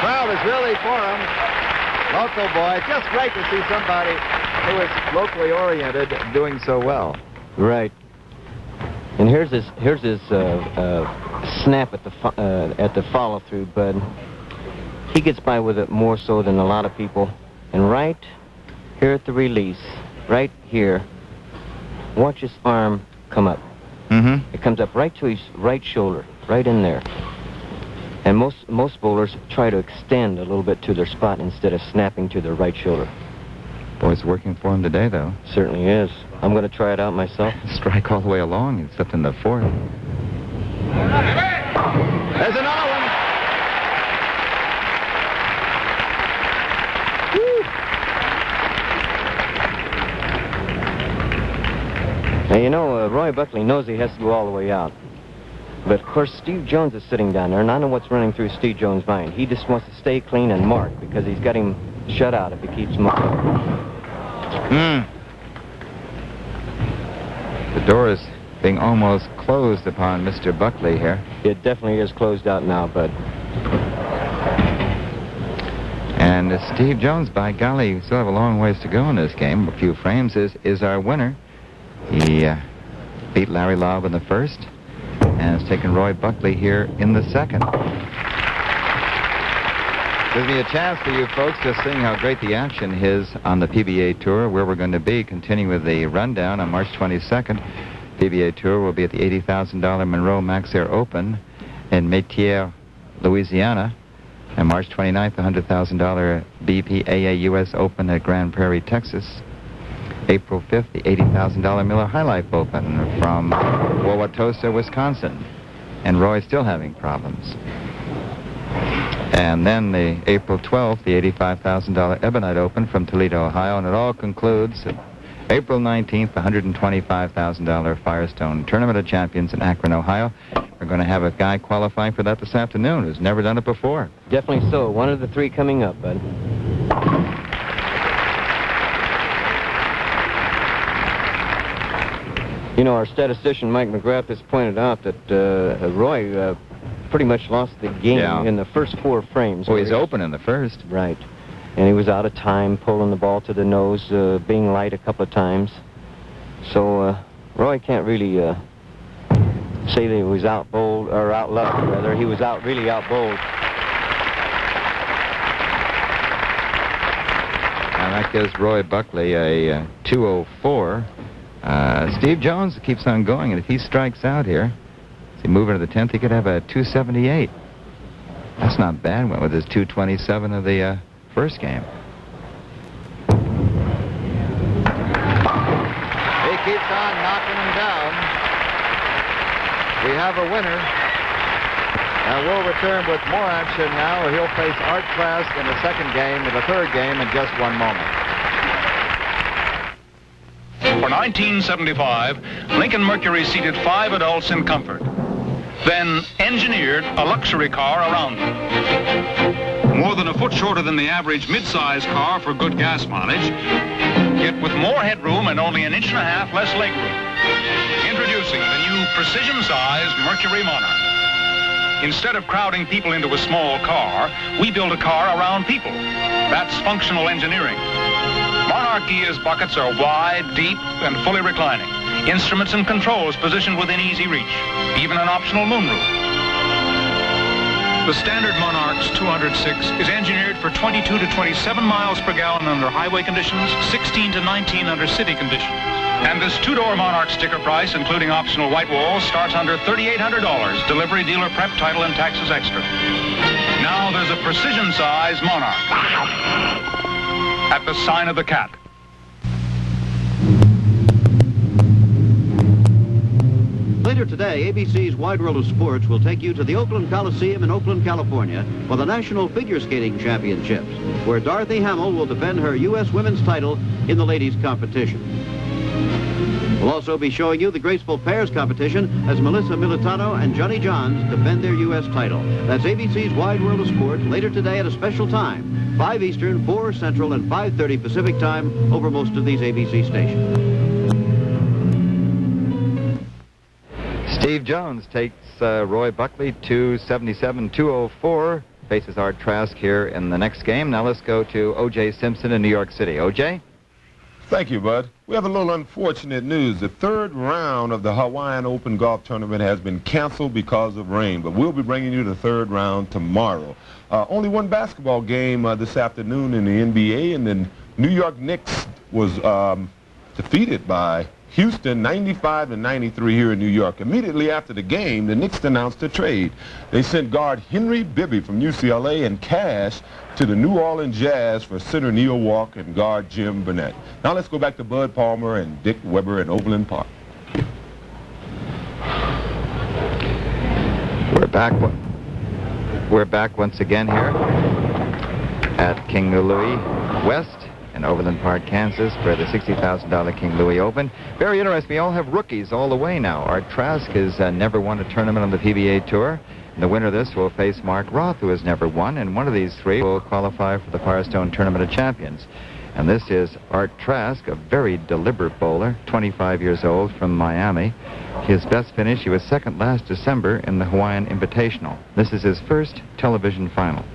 Crowd is really for him. Local boy. It's just great to see somebody who is locally oriented doing so well. Right. And here's his snap at the follow-through, bud. He gets by with it more so than a lot of people. And right here at the release, right here, watch his arm come up. Mm-hmm. It comes up right to his right shoulder, right in there. And most bowlers try to extend a little bit to their spot instead of snapping to their right shoulder. Boy, it's working for him today, though. Certainly is. I'm going to try it out myself. Strike all the way along, except in the fourth. There's another one. Now, you know, Roy Buckley knows he has to go all the way out. But, of course, Steve Jones is sitting down there, and I know what's running through Steve Jones' mind. He just wants to stay clean and mark because he's got him shut out if he keeps moving. The door is being almost closed upon Mr. Buckley here. It definitely is closed out now, bud. And Steve Jones, by golly, we still have a long ways to go in this game. A few frames is our winner. He beat Larry Loeb in the first and has taken Roy Buckley here in the second. Gives me a chance for you folks just seeing how great the action is on the PBA Tour, where we're going to be, continuing with the rundown on March 22nd. PBA Tour will be at the $80,000 Monroe Max Air Open in Metier, Louisiana. And March 29th, the $100,000 BPAA U.S. Open at Grand Prairie, Texas. April 5th, the $80,000 Miller High Life Open from Wauwatosa, Wisconsin. And Roy's still having problems. And then the April 12th, the $85,000 Ebonite Open from Toledo, Ohio. And it all concludes April 19th, the $125,000 Firestone Tournament of Champions in Akron, Ohio. We're going to have a guy qualifying for that this afternoon who's never done it before. Definitely so. One of the three coming up, bud. You know, our statistician, Mike McGrath, has pointed out that Roy pretty much lost the game in the first four frames. Well, he's open in the first. Right. And he was out of time, pulling the ball to the nose, being light a couple of times. So Roy can't really say that he was out-bowled, or out-lucked, rather. He was really out-bowled. And that gives Roy Buckley a 204. Steve Jones keeps on going, and if he strikes out here, as he move into the 10th, he could have a 278. That's not bad. Went with his 227 of the first game. He keeps on knocking him down. We have a winner. And we'll return with more action now. He'll face Art Trask in the second game and the third game in just one moment. For 1975, Lincoln Mercury seated 5 adults in comfort, then engineered a luxury car around them. More than a foot shorter than the average mid-size car for good gas mileage, yet with more headroom and only 1.5 inches less legroom. Introducing the new precision-sized Mercury Monarch. Instead of crowding people into a small car, we build a car around people. That's functional engineering. Monarch gears buckets are wide, deep, and fully reclining. Instruments and controls positioned within easy reach. Even an optional moonroof. the standard Monarch's 206 is engineered for 22 to 27 miles per gallon under highway conditions, 16 to 19 under city conditions. And this two-door Monarch sticker price, including optional white walls, starts under $3,800. Delivery, dealer prep, title, and taxes extra. Now there's a precision-sized monarch at the sign of the cat. Later today, ABC's Wide World of Sports will take you to the Oakland Coliseum in Oakland, California for the National Figure Skating Championships, where Dorothy Hamill will defend her U.S. women's title in the ladies' competition. We'll also be showing you the graceful pairs competition as Melissa Militano and Johnny Johns defend their U.S. title. That's ABC's Wide World of Sports later today at a special time, 5 Eastern, 4 Central, and 5:30 Pacific time over most of these ABC stations. Steve Jones takes Roy Buckley to 77-204. Faces Art Trask here in the next game. Now let's go to O.J. Simpson in New York City. O.J.? Thank you, Bud. We have a little unfortunate news. The third round of the Hawaiian Open golf tournament has been canceled because of rain, but we'll be bringing you the third round tomorrow. Only one basketball game this afternoon in the NBA, and then New York Knicks was defeated by Houston 95-93 here in New York. Immediately after the game, the Knicks announced a trade. They sent guard Henry Bibby from UCLA and cash to the New Orleans Jazz for center Neil Walk and guard Jim Burnett. Now let's go back to Bud Palmer and Dick Weber in Overland Park. We're back once again here at King Louie West in Overland Park, Kansas, for the $60,000 King Louie Open. Very interesting. We all have rookies all the way now. Art Trask has never won a tournament on the PBA Tour. And the winner of this will face Mark Roth, who has never won, and one of these three will qualify for the Firestone Tournament of Champions. And this is Art Trask, a very deliberate bowler, 25 years old, from Miami. His best finish, he was second last December in the Hawaiian Invitational. This is his first television final.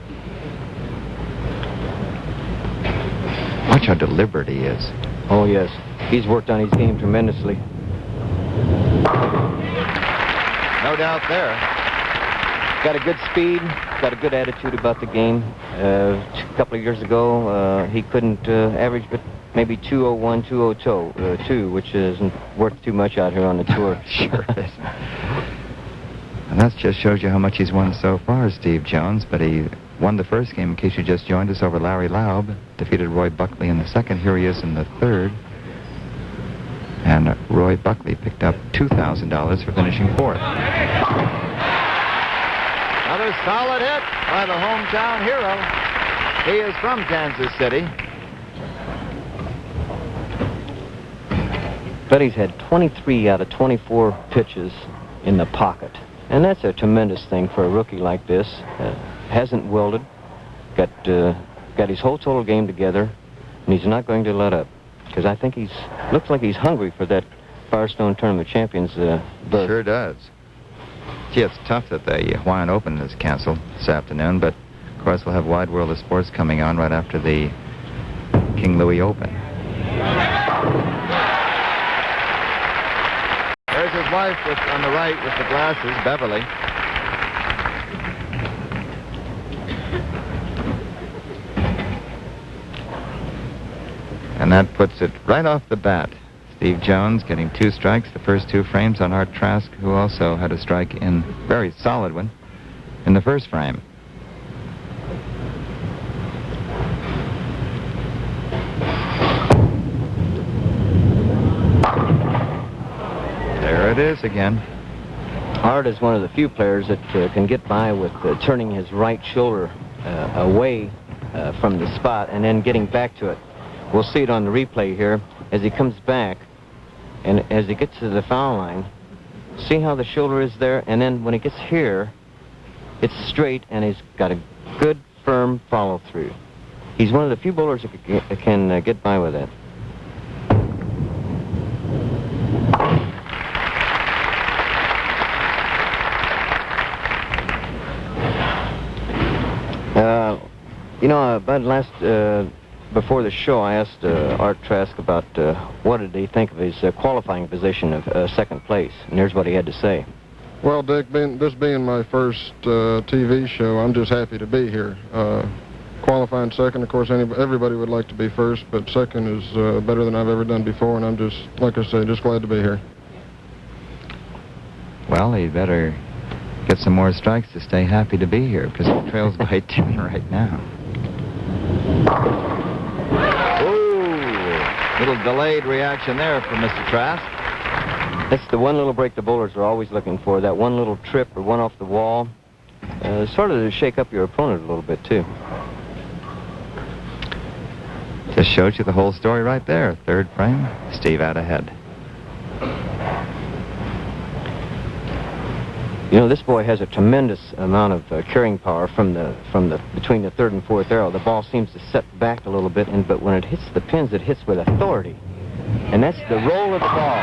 Watch how deliberate he is. Oh, yes. He's worked on his game tremendously. No doubt there. Got a good speed, got a good attitude about the game. A couple of years ago, he couldn't average but maybe 201, 202, which isn't worth too much out here on the tour. Sure is. And that just shows you how much he's won so far, Steve Jones. But he won the first game, in case you just joined us, over Larry Loeb. Defeated Roy Buckley in the second. Here he is in the third. And Roy Buckley picked up $2,000 for finishing fourth. Another solid hit by the hometown hero. He is from Kansas City. But he's had 23 out of 24 pitches in the pocket. And that's a tremendous thing for a rookie like this. Hasn't wilted, got his whole total game together, and he's not going to let up. Because I think looks like he's hungry for that Firestone Tournament Champions berth. Sure does. Gee, it's tough that the Hawaiian Open is canceled this afternoon, but of course we'll have Wide World of Sports coming on right after the King Louie Open. There's his wife on the right with the glasses, Beverly. And that puts it right off the bat. Steve Jones getting 2 strikes, the first 2 frames on Art Trask, who also had a strike in, very solid one, in the first frame. There it is again. Art is one of the few players that can get by with turning his right shoulder away from the spot and then getting back to it. We'll see it on the replay here as he comes back, and as he gets to the foul line, see how the shoulder is there, and then when he gets here, it's straight, and he's got a good, firm follow-through. He's one of the few bowlers that can get by with that. You know, Bud, before the show, I asked Art Trask about what did he think of his qualifying position of second place, and here's what he had to say. Well, Dick, this being my first TV show, I'm just happy to be here. Qualifying second, of course, everybody would like to be first, but second is better than I've ever done before, and I'm just, like I say, just glad to be here. Well, he better get some more strikes to stay happy to be here, because the trail's by 10 right now. Ooh, little delayed reaction there from Mr. Trask. That's the one little break the bowlers are always looking for, that one little trip or one off the wall. Sort of to shake up your opponent a little bit, too. Just shows you the whole story right there. Third frame, Steve out ahead. You know, this boy has a tremendous amount of carrying power from between the third and fourth arrow. The ball seems to set back a little bit, but when it hits the pins, it hits with authority. And that's the roll of the ball.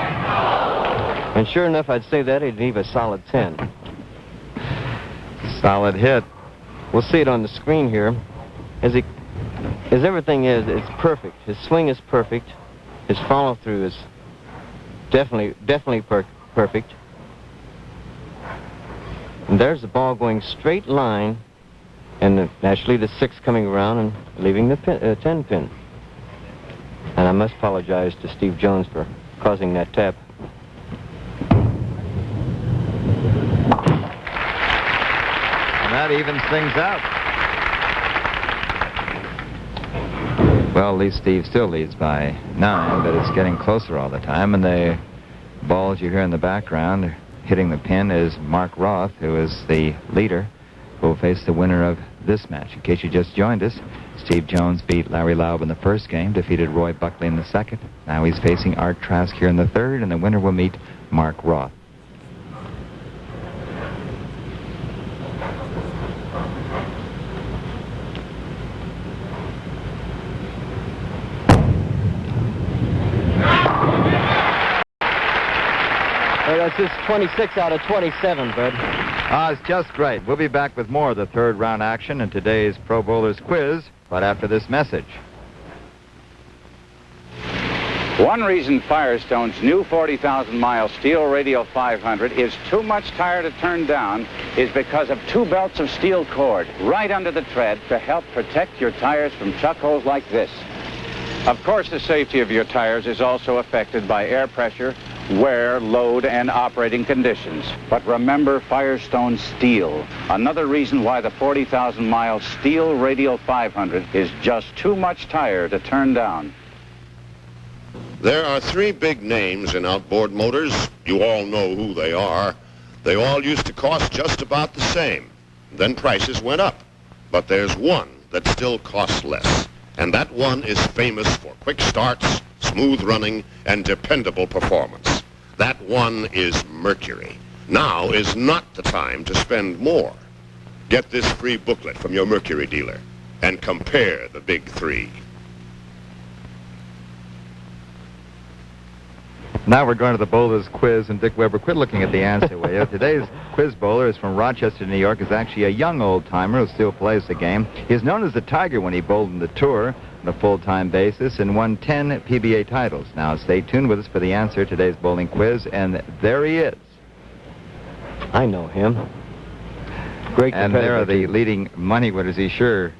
And sure enough, I'd say that he'd leave a solid 10. Solid hit. We'll see it on the screen here. As everything is, it's perfect. His swing is perfect. His follow-through is definitely perfect. And there's the ball going straight line, and naturally the 6 coming around and leaving the 10 pin. And I must apologize to Steve Jones for causing that tap. And that evens things out. Well, at least Steve still leads by 9, but it's getting closer all the time. And the balls you hear in the background hitting the pin is Mark Roth, who is the leader, who will face the winner of this match. In case you just joined us, Steve Jones beat Larry Loeb in the first game, defeated Roy Buckley in the second. Now he's facing Art Trask here in the third, and the winner will meet Mark Roth. That's just 26 out of 27, Bud. It's just great. We'll be back with more of the third round action in today's Pro Bowlers quiz right after this message. One reason Firestone's new 40,000-mile steel radial 500 is too much tire to turn down is because of 2 belts of steel cord right under the tread to help protect your tires from chuck holes like this. Of course, the safety of your tires is also affected by air pressure, wear, load, and operating conditions. But remember Firestone steel. Another reason why the 40,000-mile steel radial 500 is just too much tire to turn down. There are 3 big names in outboard motors. You all know who they are. They all used to cost just about the same. Then prices went up. But there's one that still costs less. And that one is famous for quick starts, smooth running, and dependable performance. That one is Mercury. Now is not the time to spend more. Get this free booklet from your Mercury dealer and compare the big 3. Now we're going to the bowlers quiz, and Dick Weber, quit looking at the answer, will you? Today's quiz bowler is from Rochester, New York. Is actually a young old-timer who still plays the game. He's known as the Tiger when he bowled in the Tour on a full-time basis and won 10 PBA titles. Now stay tuned with us for the answer to today's bowling quiz, and there he is. I know him. Great competitor. And there are the leading money winners. He sure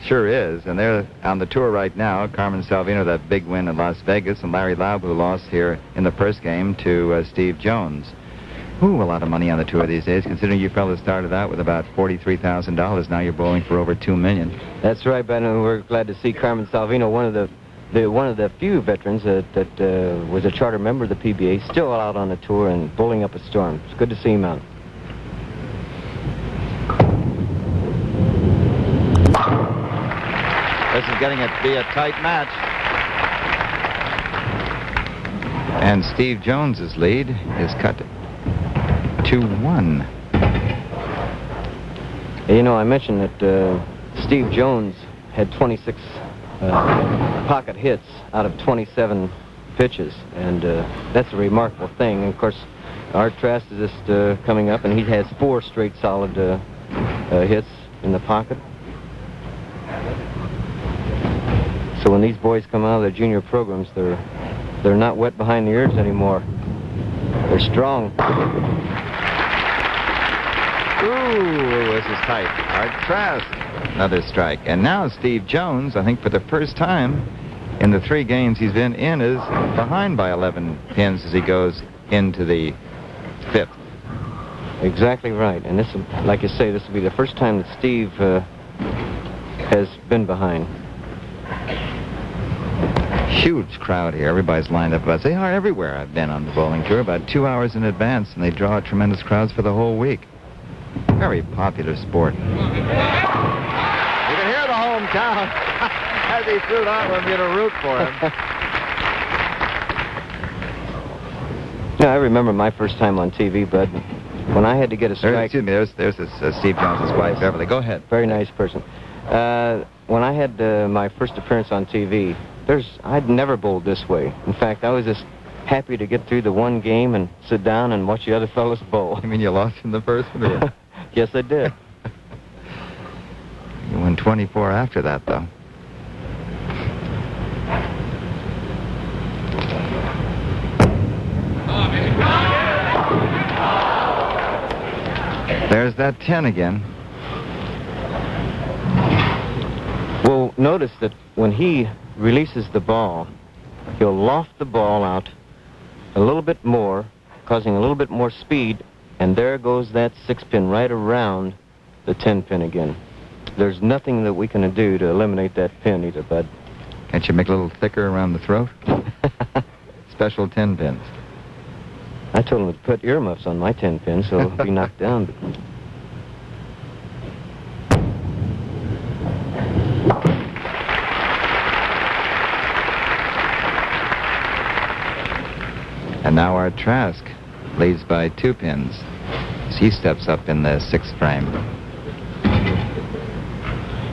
is. And they're on the tour right now. Carmen Salvino, that big win in Las Vegas, and Larry Loeb, who lost here in the first game to Steve Jones. Ooh, a lot of money on the tour these days, considering you fellas started out with about $43,000. Now you're bowling for over $2 million. That's right, Ben, and we're glad to see Carmen Salvino, one of the few veterans that was a charter member of the PBA, still out on the tour and bowling up a storm. It's good to see him out. This is getting to be a tight match. And Steve Jones's lead is cut to 2-1. You know, I mentioned that Steve Jones had 26 pocket hits out of 27 pitches, and that's a remarkable thing. And of course, Art Trask is just coming up, and he has 4 straight solid hits in the pocket. So when these boys come out of their junior programs, they're not wet behind the ears anymore. They're strong. Ooh, this is tight. Art Trask. Another strike. And now Steve Jones, I think for the first time in the 3 games he's been in, is behind by 11 pins as he goes into the 5th. Exactly right. And this, like you say, this will be the first time that Steve has been behind. Huge crowd here. Everybody's lined up. They are everywhere I've been on the bowling tour, about 2 hours in advance, and they draw tremendous crowds for the whole week. Very popular sport. You can hear the hometown as he threw that one, to root for him. Yeah, I remember my first time on TV, Bud, when I had to get a strike. Excuse me, there's Steve Jones' wife, Beverly. Go ahead. Very nice person. When I had my first appearance on TV, I'd never bowled this way. In fact, I was just happy to get through the one game and sit down and watch the other fellas bowl. You mean you lost in the first one? Yeah. Yes, I did. You won 24 after that, though. There's that 10 again. Well, notice that when he releases the ball, he'll loft the ball out a little bit more, causing a little bit more speed, and there goes that 6-pin right around the 10-pin again. There's nothing that we can do to eliminate that pin either, Bud. Can't you make it a little thicker around the throat? Special 10 pins. I told him to put earmuffs on my 10-pin so it'll be knocked down. But... And now our Trask leads by 2 pins as he steps up in the 6th frame.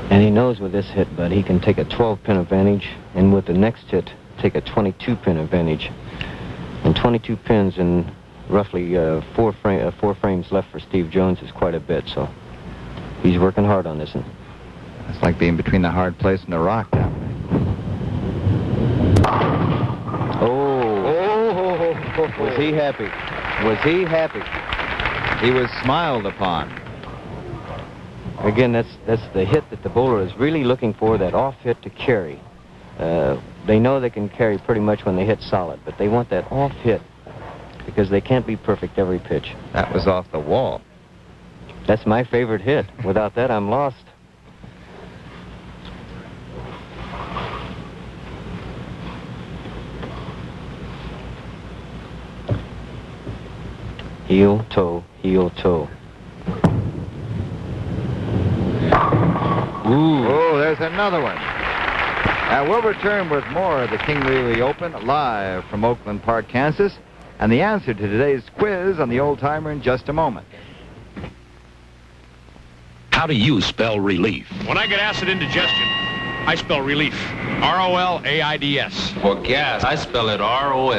And he knows with this hit, Bud, he can take a 12-pin advantage, and with the next hit, take a 22-pin advantage. And 22 pins in roughly 4 frames left for Steve Jones is quite a bit, so he's working hard on this one. It's like being between the hard place and the rock now. Was he happy? Was he happy? He was smiled upon. Again, that's the hit that the bowler is really looking for, that off hit to carry. They know they can carry pretty much when they hit solid, but they want that off hit because they can't be perfect every pitch. That was off the wall. That's my favorite hit. Without that, I'm lost. Heel, toe, heel, toe. Ooh. Oh, there's another one. And we'll return with more of the King Louie Open live from Oakland Park, Kansas, and the answer to today's quiz on the Old Timer in just a moment. How do you spell relief? When I get acid indigestion, I spell relief. R-O-L-A-I-D-S. For gas, I spell it R-O-L-A-I-D-S.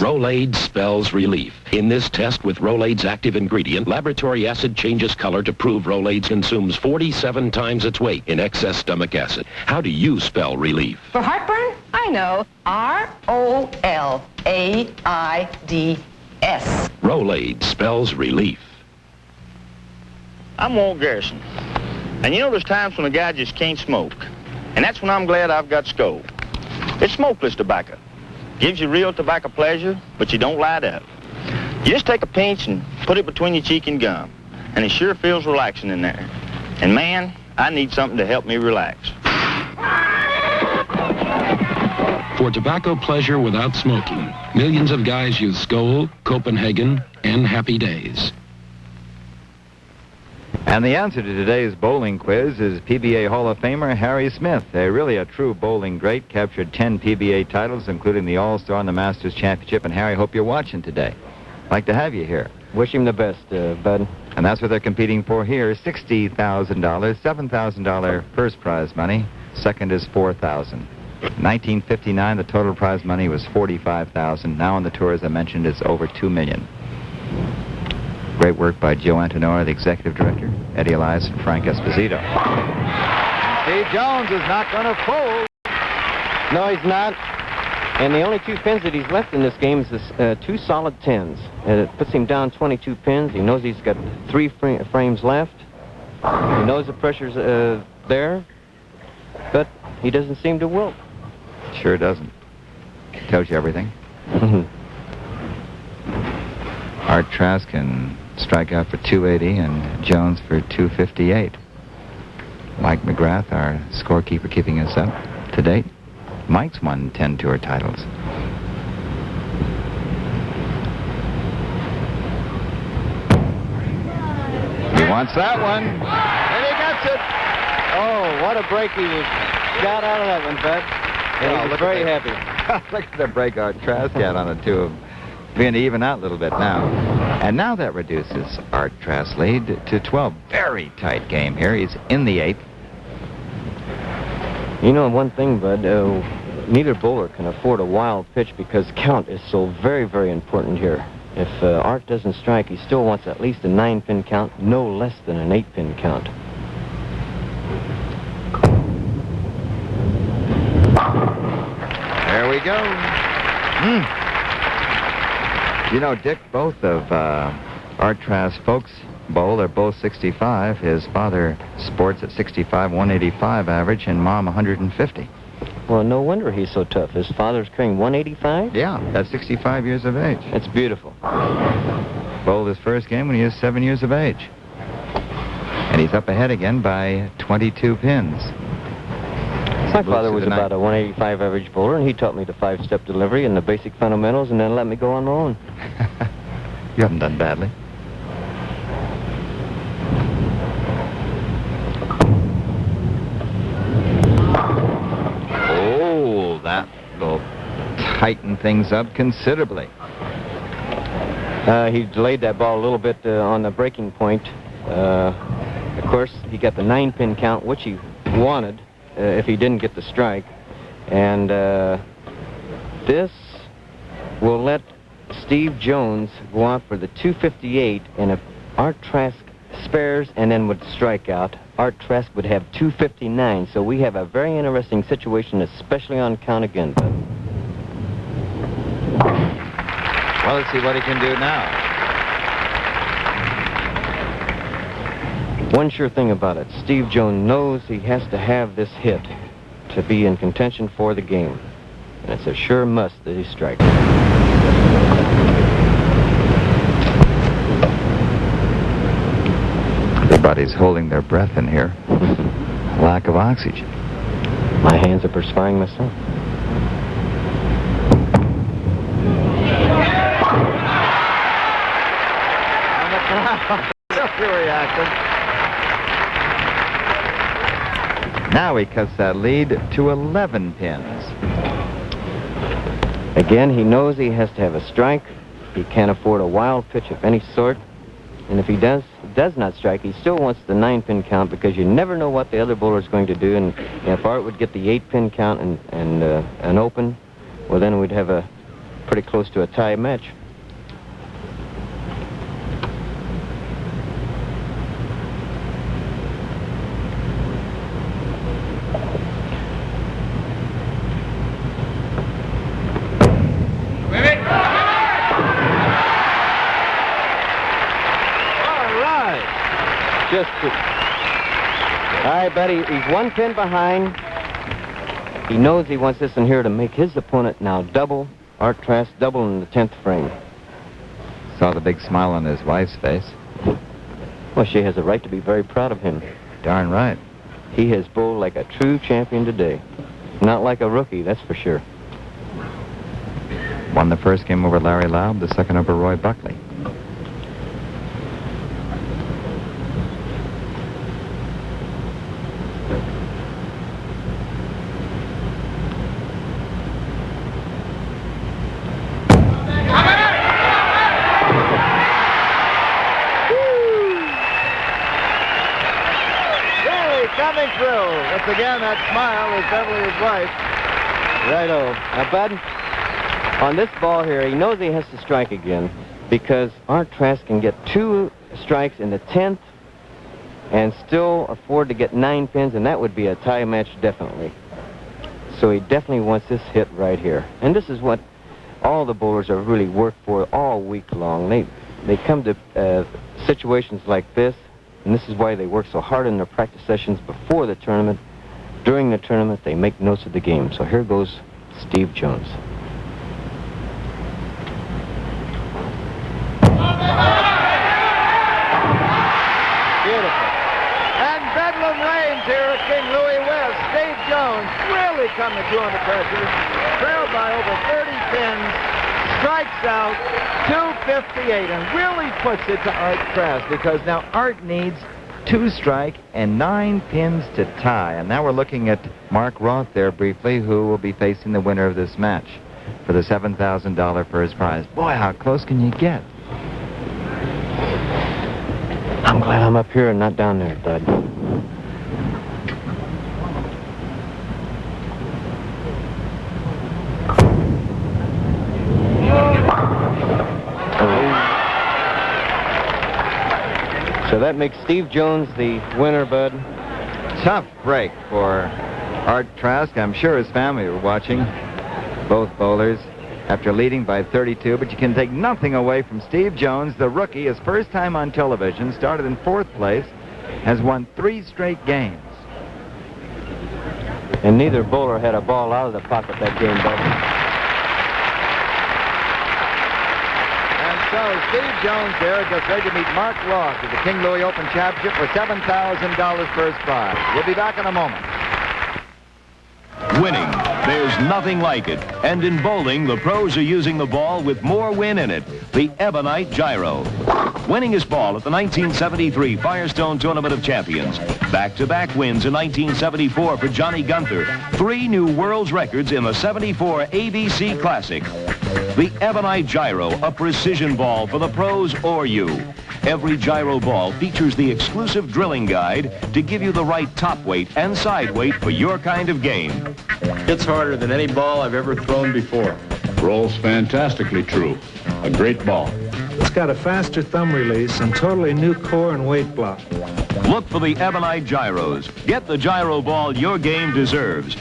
Rolaids spells relief. In this test with Rolaids active ingredient, laboratory acid changes color to prove Rolaids consumes 47 times its weight in excess stomach acid. How do you spell relief? For heartburn, I know. R-O-L-A-I-D-S. Rolaids spells relief. I'm Walt Garrison. And you know there's times when a guy just can't smoke. And that's when I'm glad I've got Skoal. It's smokeless tobacco. Gives you real tobacco pleasure, but you don't light up. You just take a pinch and put it between your cheek and gum. And it sure feels relaxing in there. And man, I need something to help me relax. For tobacco pleasure without smoking, millions of guys use Skoal, Copenhagen, and Happy Days. And the answer to today's bowling quiz is PBA Hall of Famer Harry Smith. Really a true bowling great, captured 10 PBA titles, including the All-Star and the Masters Championship. And Harry, hope you're watching today. Like to have you here. Wish him the best, Bud. And that's what they're competing for here, $60,000, $7,000 first prize money. Second is $4,000. 1959, the total prize money was $45,000. Now on the tour, as I mentioned, it's over $2 million. Great work by Joe Antonora, the executive director, Eddie Elias, and Frank Esposito. Steve Jones is not going to fold. No, he's not. And the only 2 pins that he's left in this game is this, 2 solid 10s. And it puts him down 22 pins. He knows he's got 3 frames left. He knows the pressure's there, but he doesn't seem to wilt. Sure doesn't. Tells you everything. Art Trask can strike out for 280 and Jones for 258. Mike McGrath, our scorekeeper, keeping us up to date. Mike's won 10 tour titles. He wants that one. And he gets it. Oh, what a break he was got out of that one, Bud. And he was very happy. Look at the break Art Trask had on the two of them. Beginning to even out a little bit now. And now that reduces Art Trask's lead to 12. Very tight game here. He's in the 8th. You know one thing, Bud, neither bowler can afford a wild pitch because count is so very, very important here. If Art doesn't strike, he still wants at least a 9-pin count, no less than an 8-pin count. There we go. You know, Dick, both of Art Trask's folks bowl. They're both 65. His father sports at 65, 185 average, and Mom 150. Well, no wonder he's so tough. His father's carrying 185? Yeah, that's 65 years of age. That's beautiful. Bowled his first game when he was 7 years of age. And he's up ahead again by 22 pins. My father was about a 185 average bowler, and he taught me the 5-step delivery and the basic fundamentals, and then let me go on my own. You haven't done badly. Oh, that will tighten things up considerably. He delayed that ball a little bit on the breaking point. Of course, he got the 9-pin count, which he wanted. If he didn't get the strike. And this will let Steve Jones go out for the 258, and if Art Trask spares and then would strike out, Art Trask would have 259. So we have a very interesting situation, especially on count again. Well, let's see what he can do now. One sure thing about it, Steve Jones knows he has to have this hit to be in contention for the game. And it's a sure must that he strikes. Everybody's holding their breath in here. Lack of oxygen. My hands are perspiring myself. Reaction. Now he cuts that lead to 11 pins. Again, he knows he has to have a strike. He can't afford a wild pitch of any sort. And if he does not strike, he still wants the 9-pin count because you never know what the other bowler is going to do. And if Art would get the 8-pin count and an open, well, then we'd have a pretty close to a tie match. All right, buddy, he's 1 pin behind. He knows he wants this in here to make his opponent now double. Art Trask double in the 10th frame. Saw the big smile on his wife's face. Well, she has a right to be very proud of him. Darn right. He has bowled like a true champion today. Not like a rookie, that's for sure. Won the first game over Larry Loeb, the second over Roy Buckley. Coming through. Once again, that smile is definitely his wife. Righto. Now, Bud, on this ball here, he knows he has to strike again because Art Trask can get 2 strikes in the 10th and still afford to get 9 pins, and that would be a tie match definitely. So he definitely wants this hit right here. And this is what all the bowlers have really worked for all week long. They come to situations like this, and this is why they work so hard in their practice sessions before the tournament. During the tournament, they make notes of the game. So here goes Steve Jones. Jones really coming through under pressure. Trailed by over 30 pins. Strikes out 258 and really puts it to Art Trask because now Art needs 2 strike and 9 pins to tie. And now we're looking at Mark Roth there briefly, who will be facing the winner of this match for the $7,000 first prize. Boy, how close can you get? I'm glad I'm up here and not down there, Bud. So that makes Steve Jones the winner, Bud. Tough break for Art Trask. I'm sure his family were watching, both bowlers, after leading by 32. But you can take nothing away from Steve Jones, the rookie. His first time on television, started in 4th place, has won 3 straight games. And neither bowler had a ball out of the pocket that game, Bud. So Steve Jones there gets ready to meet Mark Roth at the King Louie Open Championship for $7,000 first prize. We'll be back in a moment. Winning. There's nothing like it. And in bowling, the pros are using the ball with more win in it. The Ebonite Gyro. Winning his ball at the 1973 Firestone Tournament of Champions. Back-to-back wins in 1974 for Johnny Gunther. 3 new world's records in the 74 ABC Classic. The Ebonite Gyro, a precision ball for the pros or you. Every gyro ball features the exclusive drilling guide to give you the right top weight and side weight for your kind of game. It's harder than any ball I've ever thrown before. Rolls fantastically true. A great ball. It's got a faster thumb release and totally new core and weight block. Look for the Ebonite Gyros. Get the gyro ball your game deserves.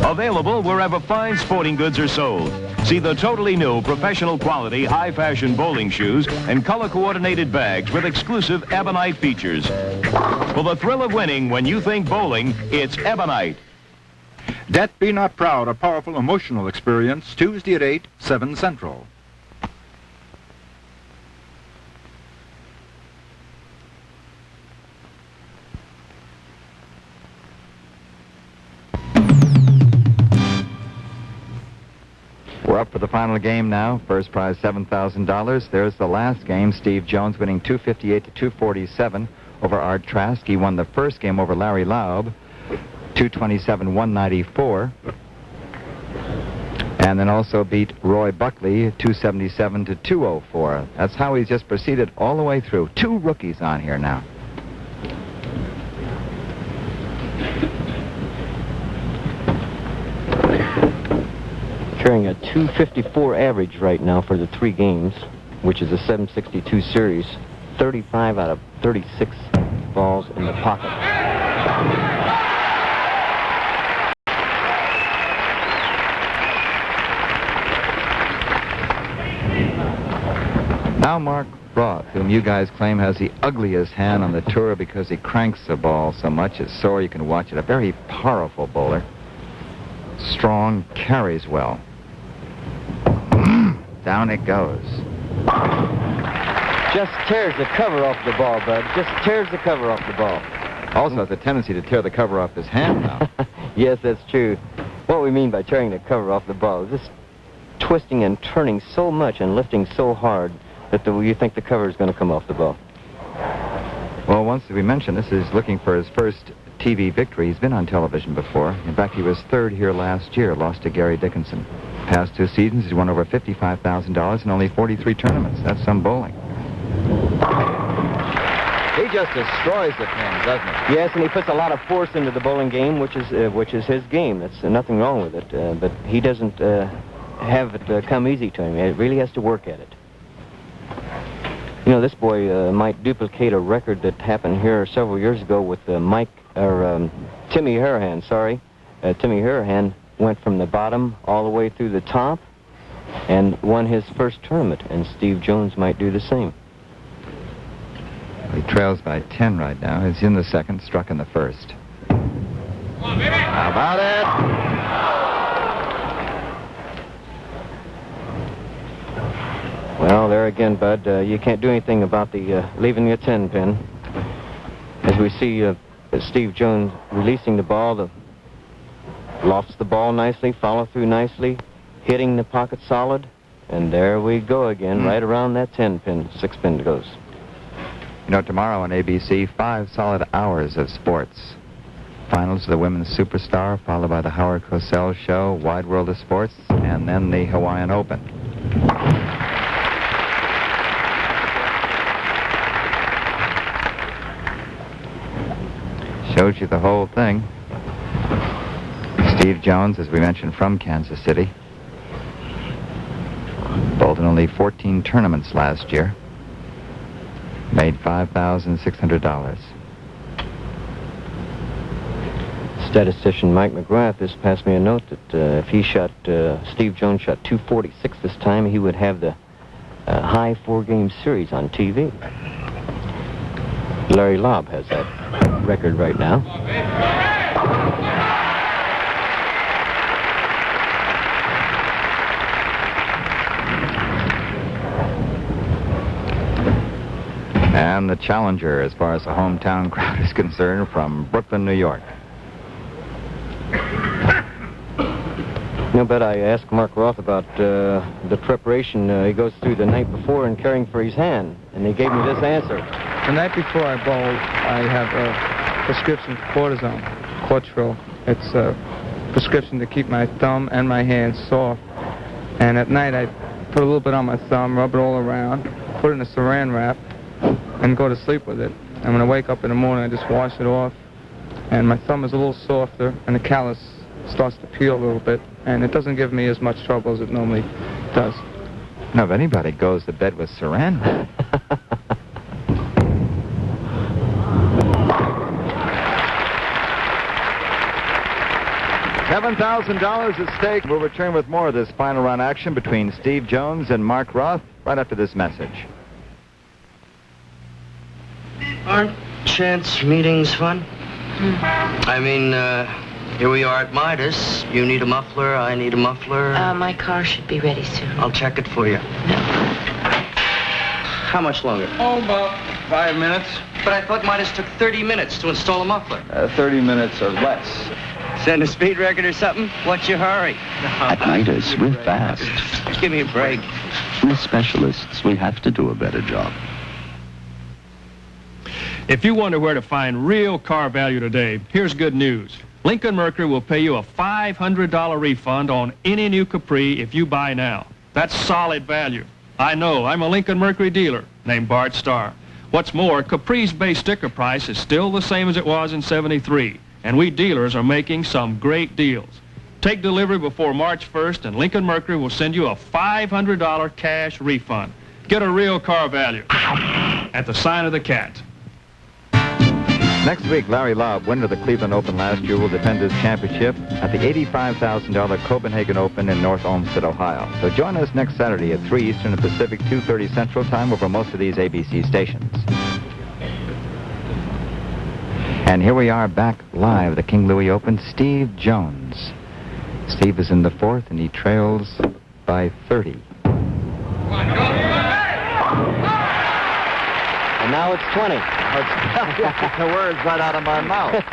Available wherever fine sporting goods are sold. See the totally new professional quality high-fashion bowling shoes and color-coordinated bags with exclusive Ebonite features. For the thrill of winning when you think bowling, it's Ebonite. Det Be Not Proud, a powerful emotional experience, Tuesday at 8, 7 Central. We're up for the final game now. First prize $7,000. There's the last game. Steve Jones winning 258 to 247 over Art Trask. He won the first game over Larry Loeb, 227-194. And then also beat Roy Buckley, 277 to 204. That's how he's just proceeded all the way through. 2 rookies on here now. Carrying a 254 average right now for the 3 games, which is a 762 series. 35 out of 36 balls in the pocket. Now Mark Roth, whom you guys claim has the ugliest hand on the tour because he cranks the ball so much it's sore you can watch it. A very powerful bowler. Strong, carries well. Down it goes. Just tears the cover off the ball, Bud. Just tears the cover off the ball. Also has a tendency to tear the cover off his hand now. Yes, that's true. What we mean by tearing the cover off the ball is just twisting and turning so much and lifting so hard that you think the cover is going to come off the ball. Well, once we mentioned this, is looking for his first TV victory. He's been on television before. In fact, he was 3rd here last year, lost to Gary Dickinson. Past 2 seasons, he's won over $55,000 in only 43 tournaments. That's some bowling. He just destroys the pins, doesn't he? Yes, and he puts a lot of force into the bowling game, which is his game. That's nothing wrong with it. But he doesn't have it come easy to him. He really has to work at it. You know, this boy might duplicate a record that happened here several years ago with Timmy Harahan. Timmy Harahan went from the bottom all the way through the top and won his first tournament, and Steve Jones might do the same. He trails by 10 right now. He's in the second, struck in the first. How about it? Well, there again, Bud, you can't do anything about the leaving the 10 pin. As we see Steve Jones releasing the ball, the lofts the ball nicely, follow through nicely, hitting the pocket solid, and there we go again, right around that 10-pin, 6-pin goes. You know, tomorrow on ABC, 5 solid hours of sports. Finals of the Women's Superstar, followed by the Howard Cosell Show, Wide World of Sports, and then the Hawaiian Open. Shows you the whole thing. Steve Jones, as we mentioned, from Kansas City. Bowled in only 14 tournaments last year. Made $5,600. Statistician Mike McGrath just passed me a note that if he shot, Steve Jones shot 246 this time, he would have the high 4-game series on TV. Larry Loeb has that record right now. And the challenger, as far as the hometown crowd is concerned, from Brooklyn, New York. You know, but I asked Mark Roth about the preparation he goes through the night before and caring for his hand, and he gave me this answer. The night before I bowl, I have a prescription for cortisone, Quattro. It's a prescription to keep my thumb and my hands soft. And at night, I put a little bit on my thumb, rub it all around, put it in a saran wrap, and go to sleep with it. And when I wake up in the morning, I just wash it off. And my thumb is a little softer, and the callus starts to peel a little bit, and it doesn't give me as much trouble as it normally does. Now, if anybody goes to bed with saran wrap. $7,000 at stake. We'll return with more of this final round action between Steve Jones and Mark Roth right after this message. Aren't chance meetings fun? I mean, here we are at Midas. You need a muffler, I need a muffler. My car should be ready soon. I'll check it for you. How much longer? Oh, about 5 minutes. But I thought Midas took 30 minutes to install a muffler. 30 minutes or less. Send a speed record or something? What's your hurry? At Midas, we're fast. Give me a break. We're specialists. We have to do a better job. If you wonder where to find real car value today, here's good news. Lincoln Mercury will pay you a $500 refund on any new Capri if you buy now. That's solid value. I know. I'm a Lincoln Mercury dealer named Bart Starr. What's more, Capri's base sticker price is still the same as it was in '73, and we dealers are making some great deals. Take delivery before March 1st, and Lincoln Mercury will send you a $500 cash refund. Get a real car value at the sign of the cat. Next week, Larry Loeb, winner of the Cleveland Open last year, will defend his championship at the $85,000 Copenhagen Open in North Olmsted, Ohio. So join us next Saturday at 3 Eastern and Pacific, 2:30 Central Time over most of these ABC stations. And here we are back live, the King Louie Open, Steve Jones. Steve is in the 4th, and he trails by 30. And now it's 20. The words right out of my mouth.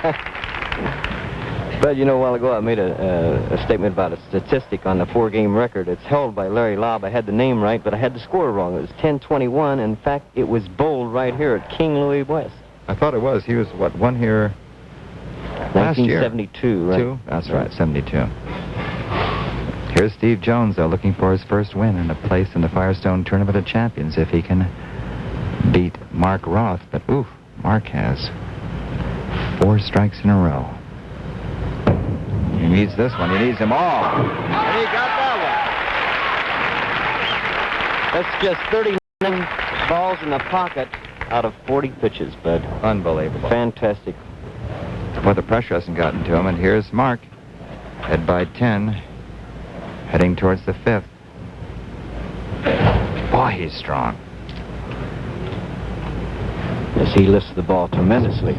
But you know, a while ago I made a statement about a statistic on the 4-game record. It's held by Larry Loeb. I had the name right, but I had the score wrong. It was 10-21. In fact, it was bowled right here at King Louie West. I thought it was. He was, what, one here last year? 1972, right? 2? That's right, 72. Here's Steve Jones, though, looking for his first win and a place in the Firestone Tournament of Champions if he can beat Mark Roth. But, oof, Mark has 4 strikes in a row. He needs this one. He needs them all. And he got that one. That's just 39 balls in the pocket out of 40 pitches, Bud. Unbelievable. Fantastic. Well, the pressure hasn't gotten to him, and here's Mark, head by 10, heading towards the 5th. Boy, he's strong. Yes, he lifts the ball tremendously.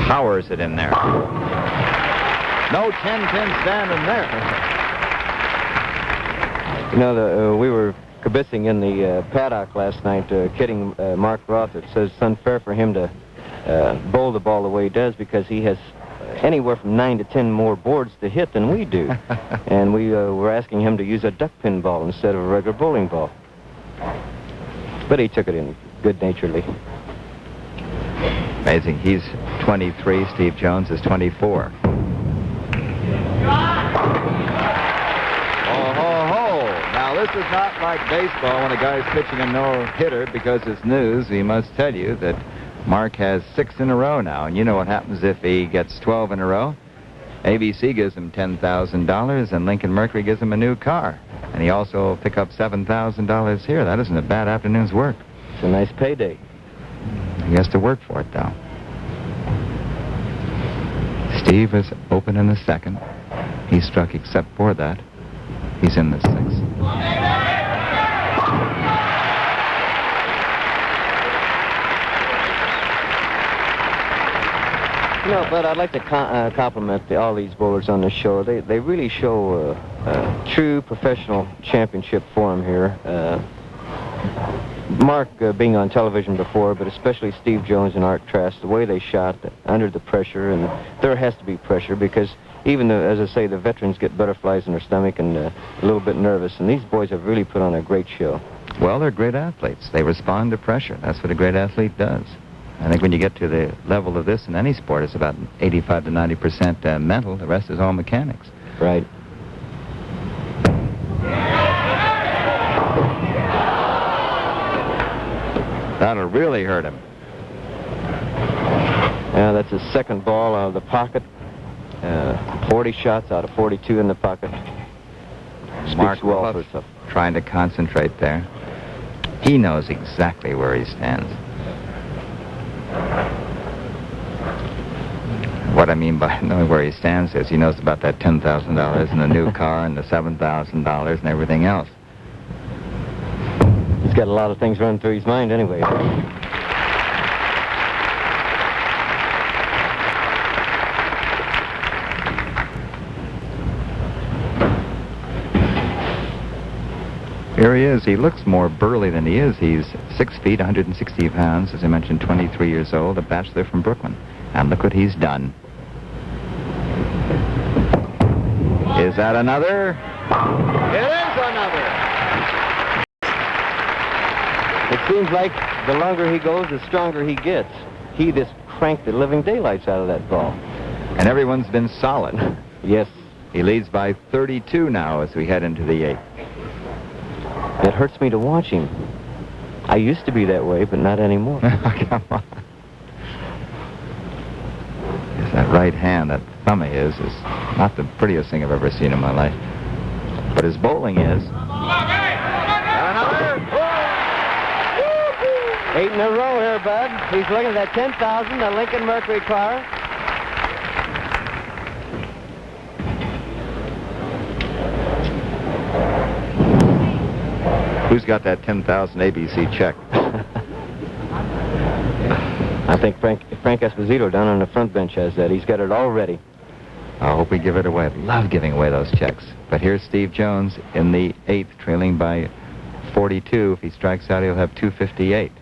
Powers it in there. No 10-pin standing there. You know, we were kibitzing in the paddock last night, kidding Mark Roth. It says it's unfair for him to bowl the ball the way he does because he has anywhere from 9 to 10 more boards to hit than we do. And we were asking him to use a duck pin ball instead of a regular bowling ball. But he took it in good-naturedly. Amazing. He's 23. Steve Jones is 24. Now, this is not like baseball when a guy's pitching a no-hitter because it's news. We must tell you that Mark has 6 in a row now, and you know what happens if he gets 12 in a row. ABC gives him $10,000, and Lincoln Mercury gives him a new car. And he also will pick up $7,000 here. That isn't a bad afternoon's work. It's a nice payday. He has to work for it, though. Steve is open in the second. He struck except for that. He's in the 6th. You know, Bud, I'd like to compliment all these bowlers on the show. They really show true professional championship form here. Mark being on television before, but especially Steve Jones and Art Trask, the way they shot under the pressure, and there has to be pressure because even, as I say, the veterans get butterflies in their stomach and a little bit nervous, and these boys have really put on a great show. Well, they're great athletes. They respond to pressure. That's what a great athlete does. I think when you get to the level of this in any sport, it's about 85 to 90% mental. The rest is all mechanics. Right. That'll really hurt him. Yeah, that's his second ball out of the pocket. 40 shots out of 42 in the pocket. Mark Roth trying to concentrate there. He knows exactly where he stands. What I mean by knowing where he stands is he knows about that $10,000 and the new car and the $7,000 and everything else. He's got a lot of things running through his mind anyway. Here he is. He looks more burly than he is. He's 6 feet, 160 pounds, as I mentioned, 23 years old, a bachelor from Brooklyn. And look what he's done. Is that another? It is another. It seems like the longer he goes, the stronger he gets. He just cranked the living daylights out of that ball. And everyone's been solid. Yes. He leads by 32 now as we head into the 8th. It hurts me to watch him. I used to be that way, but not anymore. Come on. Yes, that right hand, that thumb of his, is not the prettiest thing I've ever seen in my life. But his bowling is. Another. 8 in a row here, Bud. He's looking at that 10,000, the Lincoln Mercury car. Who's got that 10,000 ABC check? I think Frank Esposito down on the front bench has that. He's got it all ready. I hope we give it away. I love giving away those checks. But here's Steve Jones in the 8th, trailing by 42. If he strikes out, he'll have 258.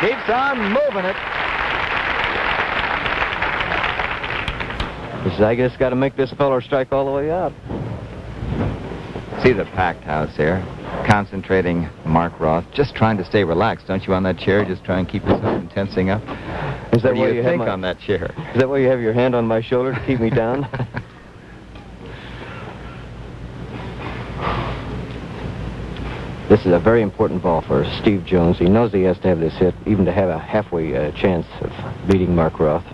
Keeps on moving it. I guess got to make this feller strike all the way out. See the packed house here. Concentrating Mark Roth. Just trying to stay relaxed, don't you, on that chair? Just try and keep yourself from tensing up. Is that what do you think on that chair? Is that why you have your hand on my shoulder to keep me down? This is a very important ball for Steve Jones. He knows he has to have this hit, even to have a halfway chance of beating Mark Roth.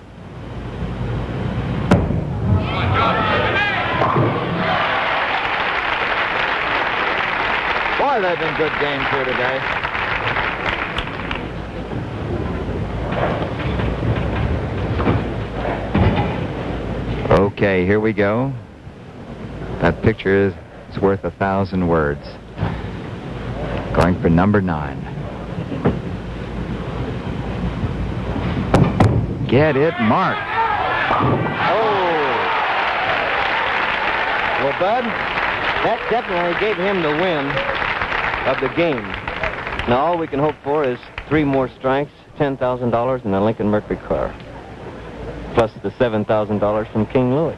Boy, they've been good games here today. Okay, here we go. That picture is worth 1,000 words. Going for number 9. Get it, Mark. Oh. Well, Bud, that definitely gave him the win of the game. Now, all we can hope for is 3 more strikes, $10,000 in a Lincoln Mercury car, plus the $7,000 from King Louie.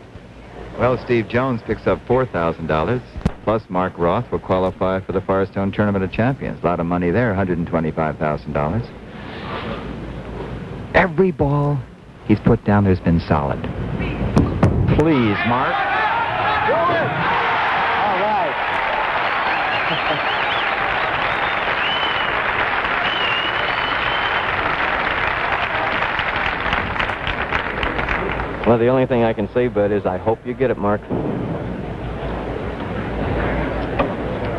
Well, Steve Jones picks up $4,000, plus Mark Roth will qualify for the Firestone Tournament of Champions. A lot of money there, $125,000. Every ball he's put down there's been solid. Please, Mark. Do it! All right. Well, the only thing I can say, Bud, is I hope you get it, Mark.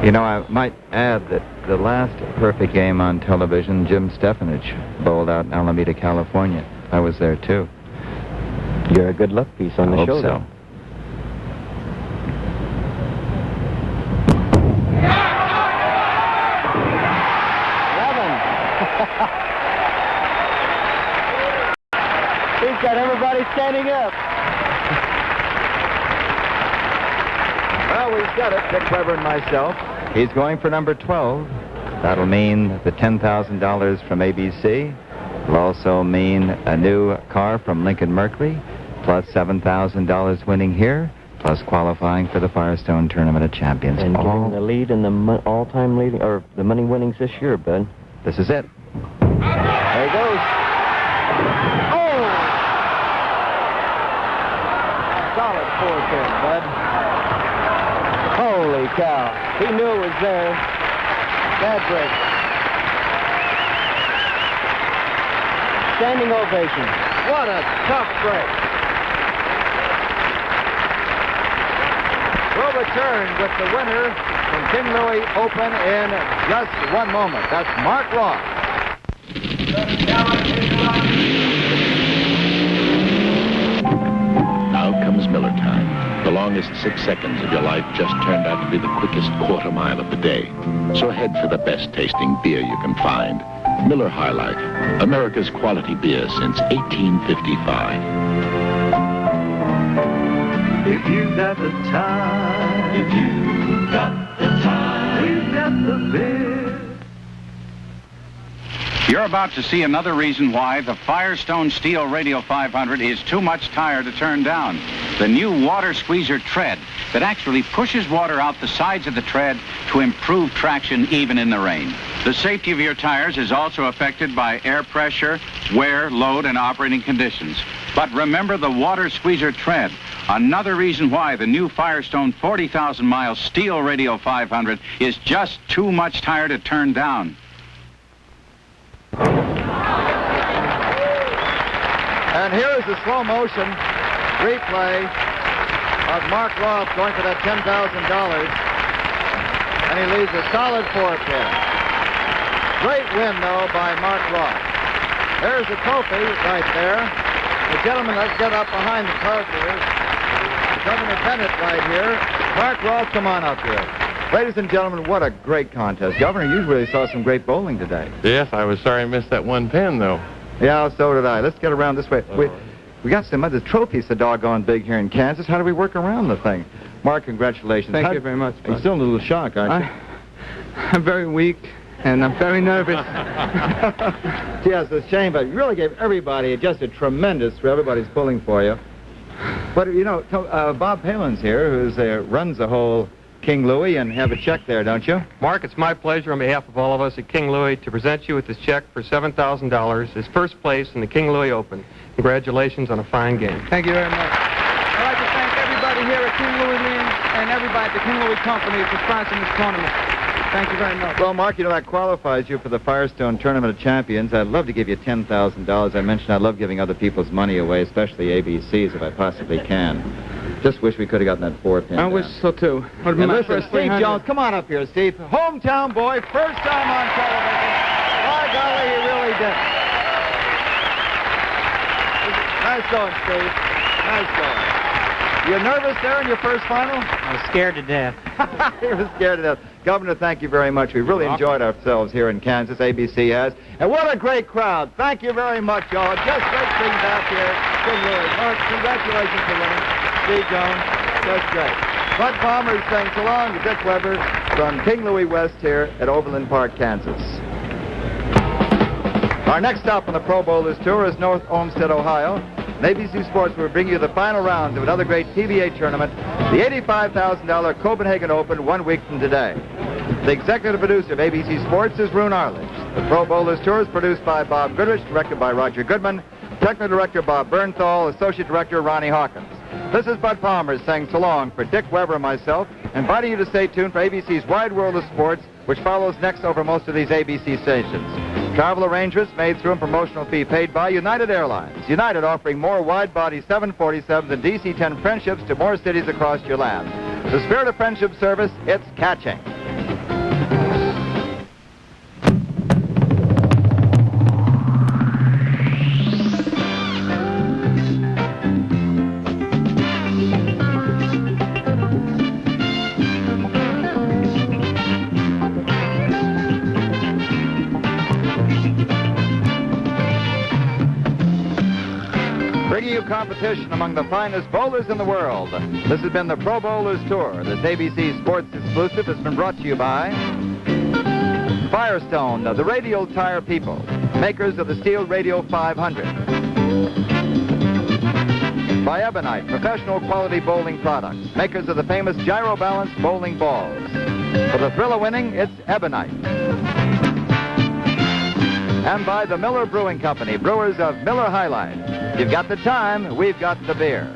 You know, I might add that the last perfect game on television, Jim Stefanich bowled out in Alameda, California. I was there, too. You're a good luck piece on the show, so. though. He's got everybody standing up. Well, we said it, Dick Weber and myself. He's going for number 12. That'll mean the $10,000 from ABC. It'll also mean a new car from Lincoln Mercury, plus $7,000 winning here, plus qualifying for the Firestone Tournament of Champions. And getting the lead in the all-time leading, or the money winnings this year, Bud. This is it. There he goes. Oh! Solid 4-pin, Bud. Holy cow. He knew it was there. Bad break. Standing ovation. What a tough break. We'll return with the winner from King Louie Open in just one moment. That's Mark Roth. Now comes Miller time. The longest 6 seconds of your life just turned out to be the quickest quarter mile of the day. So head for the best tasting beer you can find. Miller High Life, America's quality beer since 1855. If you got the time, if you got the time, we've got the beer. You're about to see another reason why the Firestone Steel Radio 500 is too much tire to turn down. The new water squeezer tread that actually pushes water out the sides of the tread to improve traction even in the rain. The safety of your tires is also affected by air pressure, wear, load, and operating conditions. But remember the water squeezer tread. Another reason why the new Firestone 40,000-mile Steel Radio 500 is just too much tire to turn down. And here is the slow motion replay of Mark Roth going for that $10,000. And he leaves a solid 4-pin. Great win, though, by Mark Roth. There's the trophy right there. The gentleman, let's get up behind the curve here. Governor Bennett right here. Mark Roth, come on up here. Ladies and gentlemen, what a great contest. Governor, you really saw some great bowling today. Yes, I was sorry I missed that one pin, though. Yeah, so did I. Let's get around this way. We got some other trophies so doggone big here in Kansas. How do we work around the thing? Mark, congratulations. Thank you very much. You're still in a little shock, aren't you? I'm very weak, and I'm very nervous. Yes, it's a shame, but you really gave everybody just a tremendous thrill. Everybody's pulling for you. But, you know, Bob Palin's here, who runs the whole King Louie, and have a check there, don't you? Mark, it's my pleasure on behalf of all of us at King Louie to present you with this check for $7,000, his first place in the King Louie Open. Congratulations on a fine game. Thank you very much. I'd like to thank everybody here at King Louie and everybody at the King Louie Company for sponsoring this tournament. Thank you very much. Well, Mark, you know, that qualifies you for the Firestone Tournament of Champions. I'd love to give you $10,000. I mentioned I love giving other people's money away, especially ABCs, if I possibly can. Just wish we could have gotten that 4-pin. I wish so, too. And listen, Steve Jones, come on up here, Steve. Hometown boy, first time on television. By golly, he really did. Nice going, Steve. Nice going. You nervous there in your first final? I was scared to death. You were scared to death. Governor, thank you very much. We really enjoyed ourselves here in Kansas. ABC has. And what a great crowd. Thank you very much, y'all. Just great being back here. King Louie. Mark, congratulations for winning. Steve Jones, just great. Bud Palmer is saying so long to Dick Weber from King Louie West here at Overland Park, Kansas. Our next stop on the Pro Bowlers Tour is North Olmsted, Ohio. And ABC Sports will bring you the final rounds of another great PBA tournament, the $85,000 Copenhagen Open, 1 week from today. The executive producer of ABC Sports is Roone Arledge. The Pro Bowlers Tour is produced by Bob Goodrich, directed by Roger Goodman, technical director Bob Bernthal, associate director Ronnie Hawkins. This is Bud Palmer saying so long for Dick Weber and myself, inviting you to stay tuned for ABC's Wide World of Sports, which follows next over most of these ABC stations. Travel arrangements made through a promotional fee paid by United Airlines. United offering more wide-body 747s and DC-10 friendships to more cities across your land. The spirit of friendship service, it's catching. Bringing you competition among the finest bowlers in the world. This has been the Pro Bowlers Tour. This ABC Sports exclusive has been brought to you by Firestone, the radial tire people, makers of the Steel Radio 500. By Ebonite, professional quality bowling products, makers of the famous gyro balance bowling balls. For the thrill of winning, it's Ebonite. And by the Miller Brewing Company, brewers of Miller High Life. You've got the time, we've got the beer.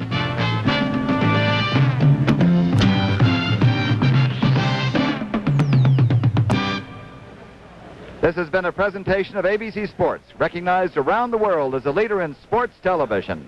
This has been a presentation of ABC Sports, recognized around the world as a leader in sports television.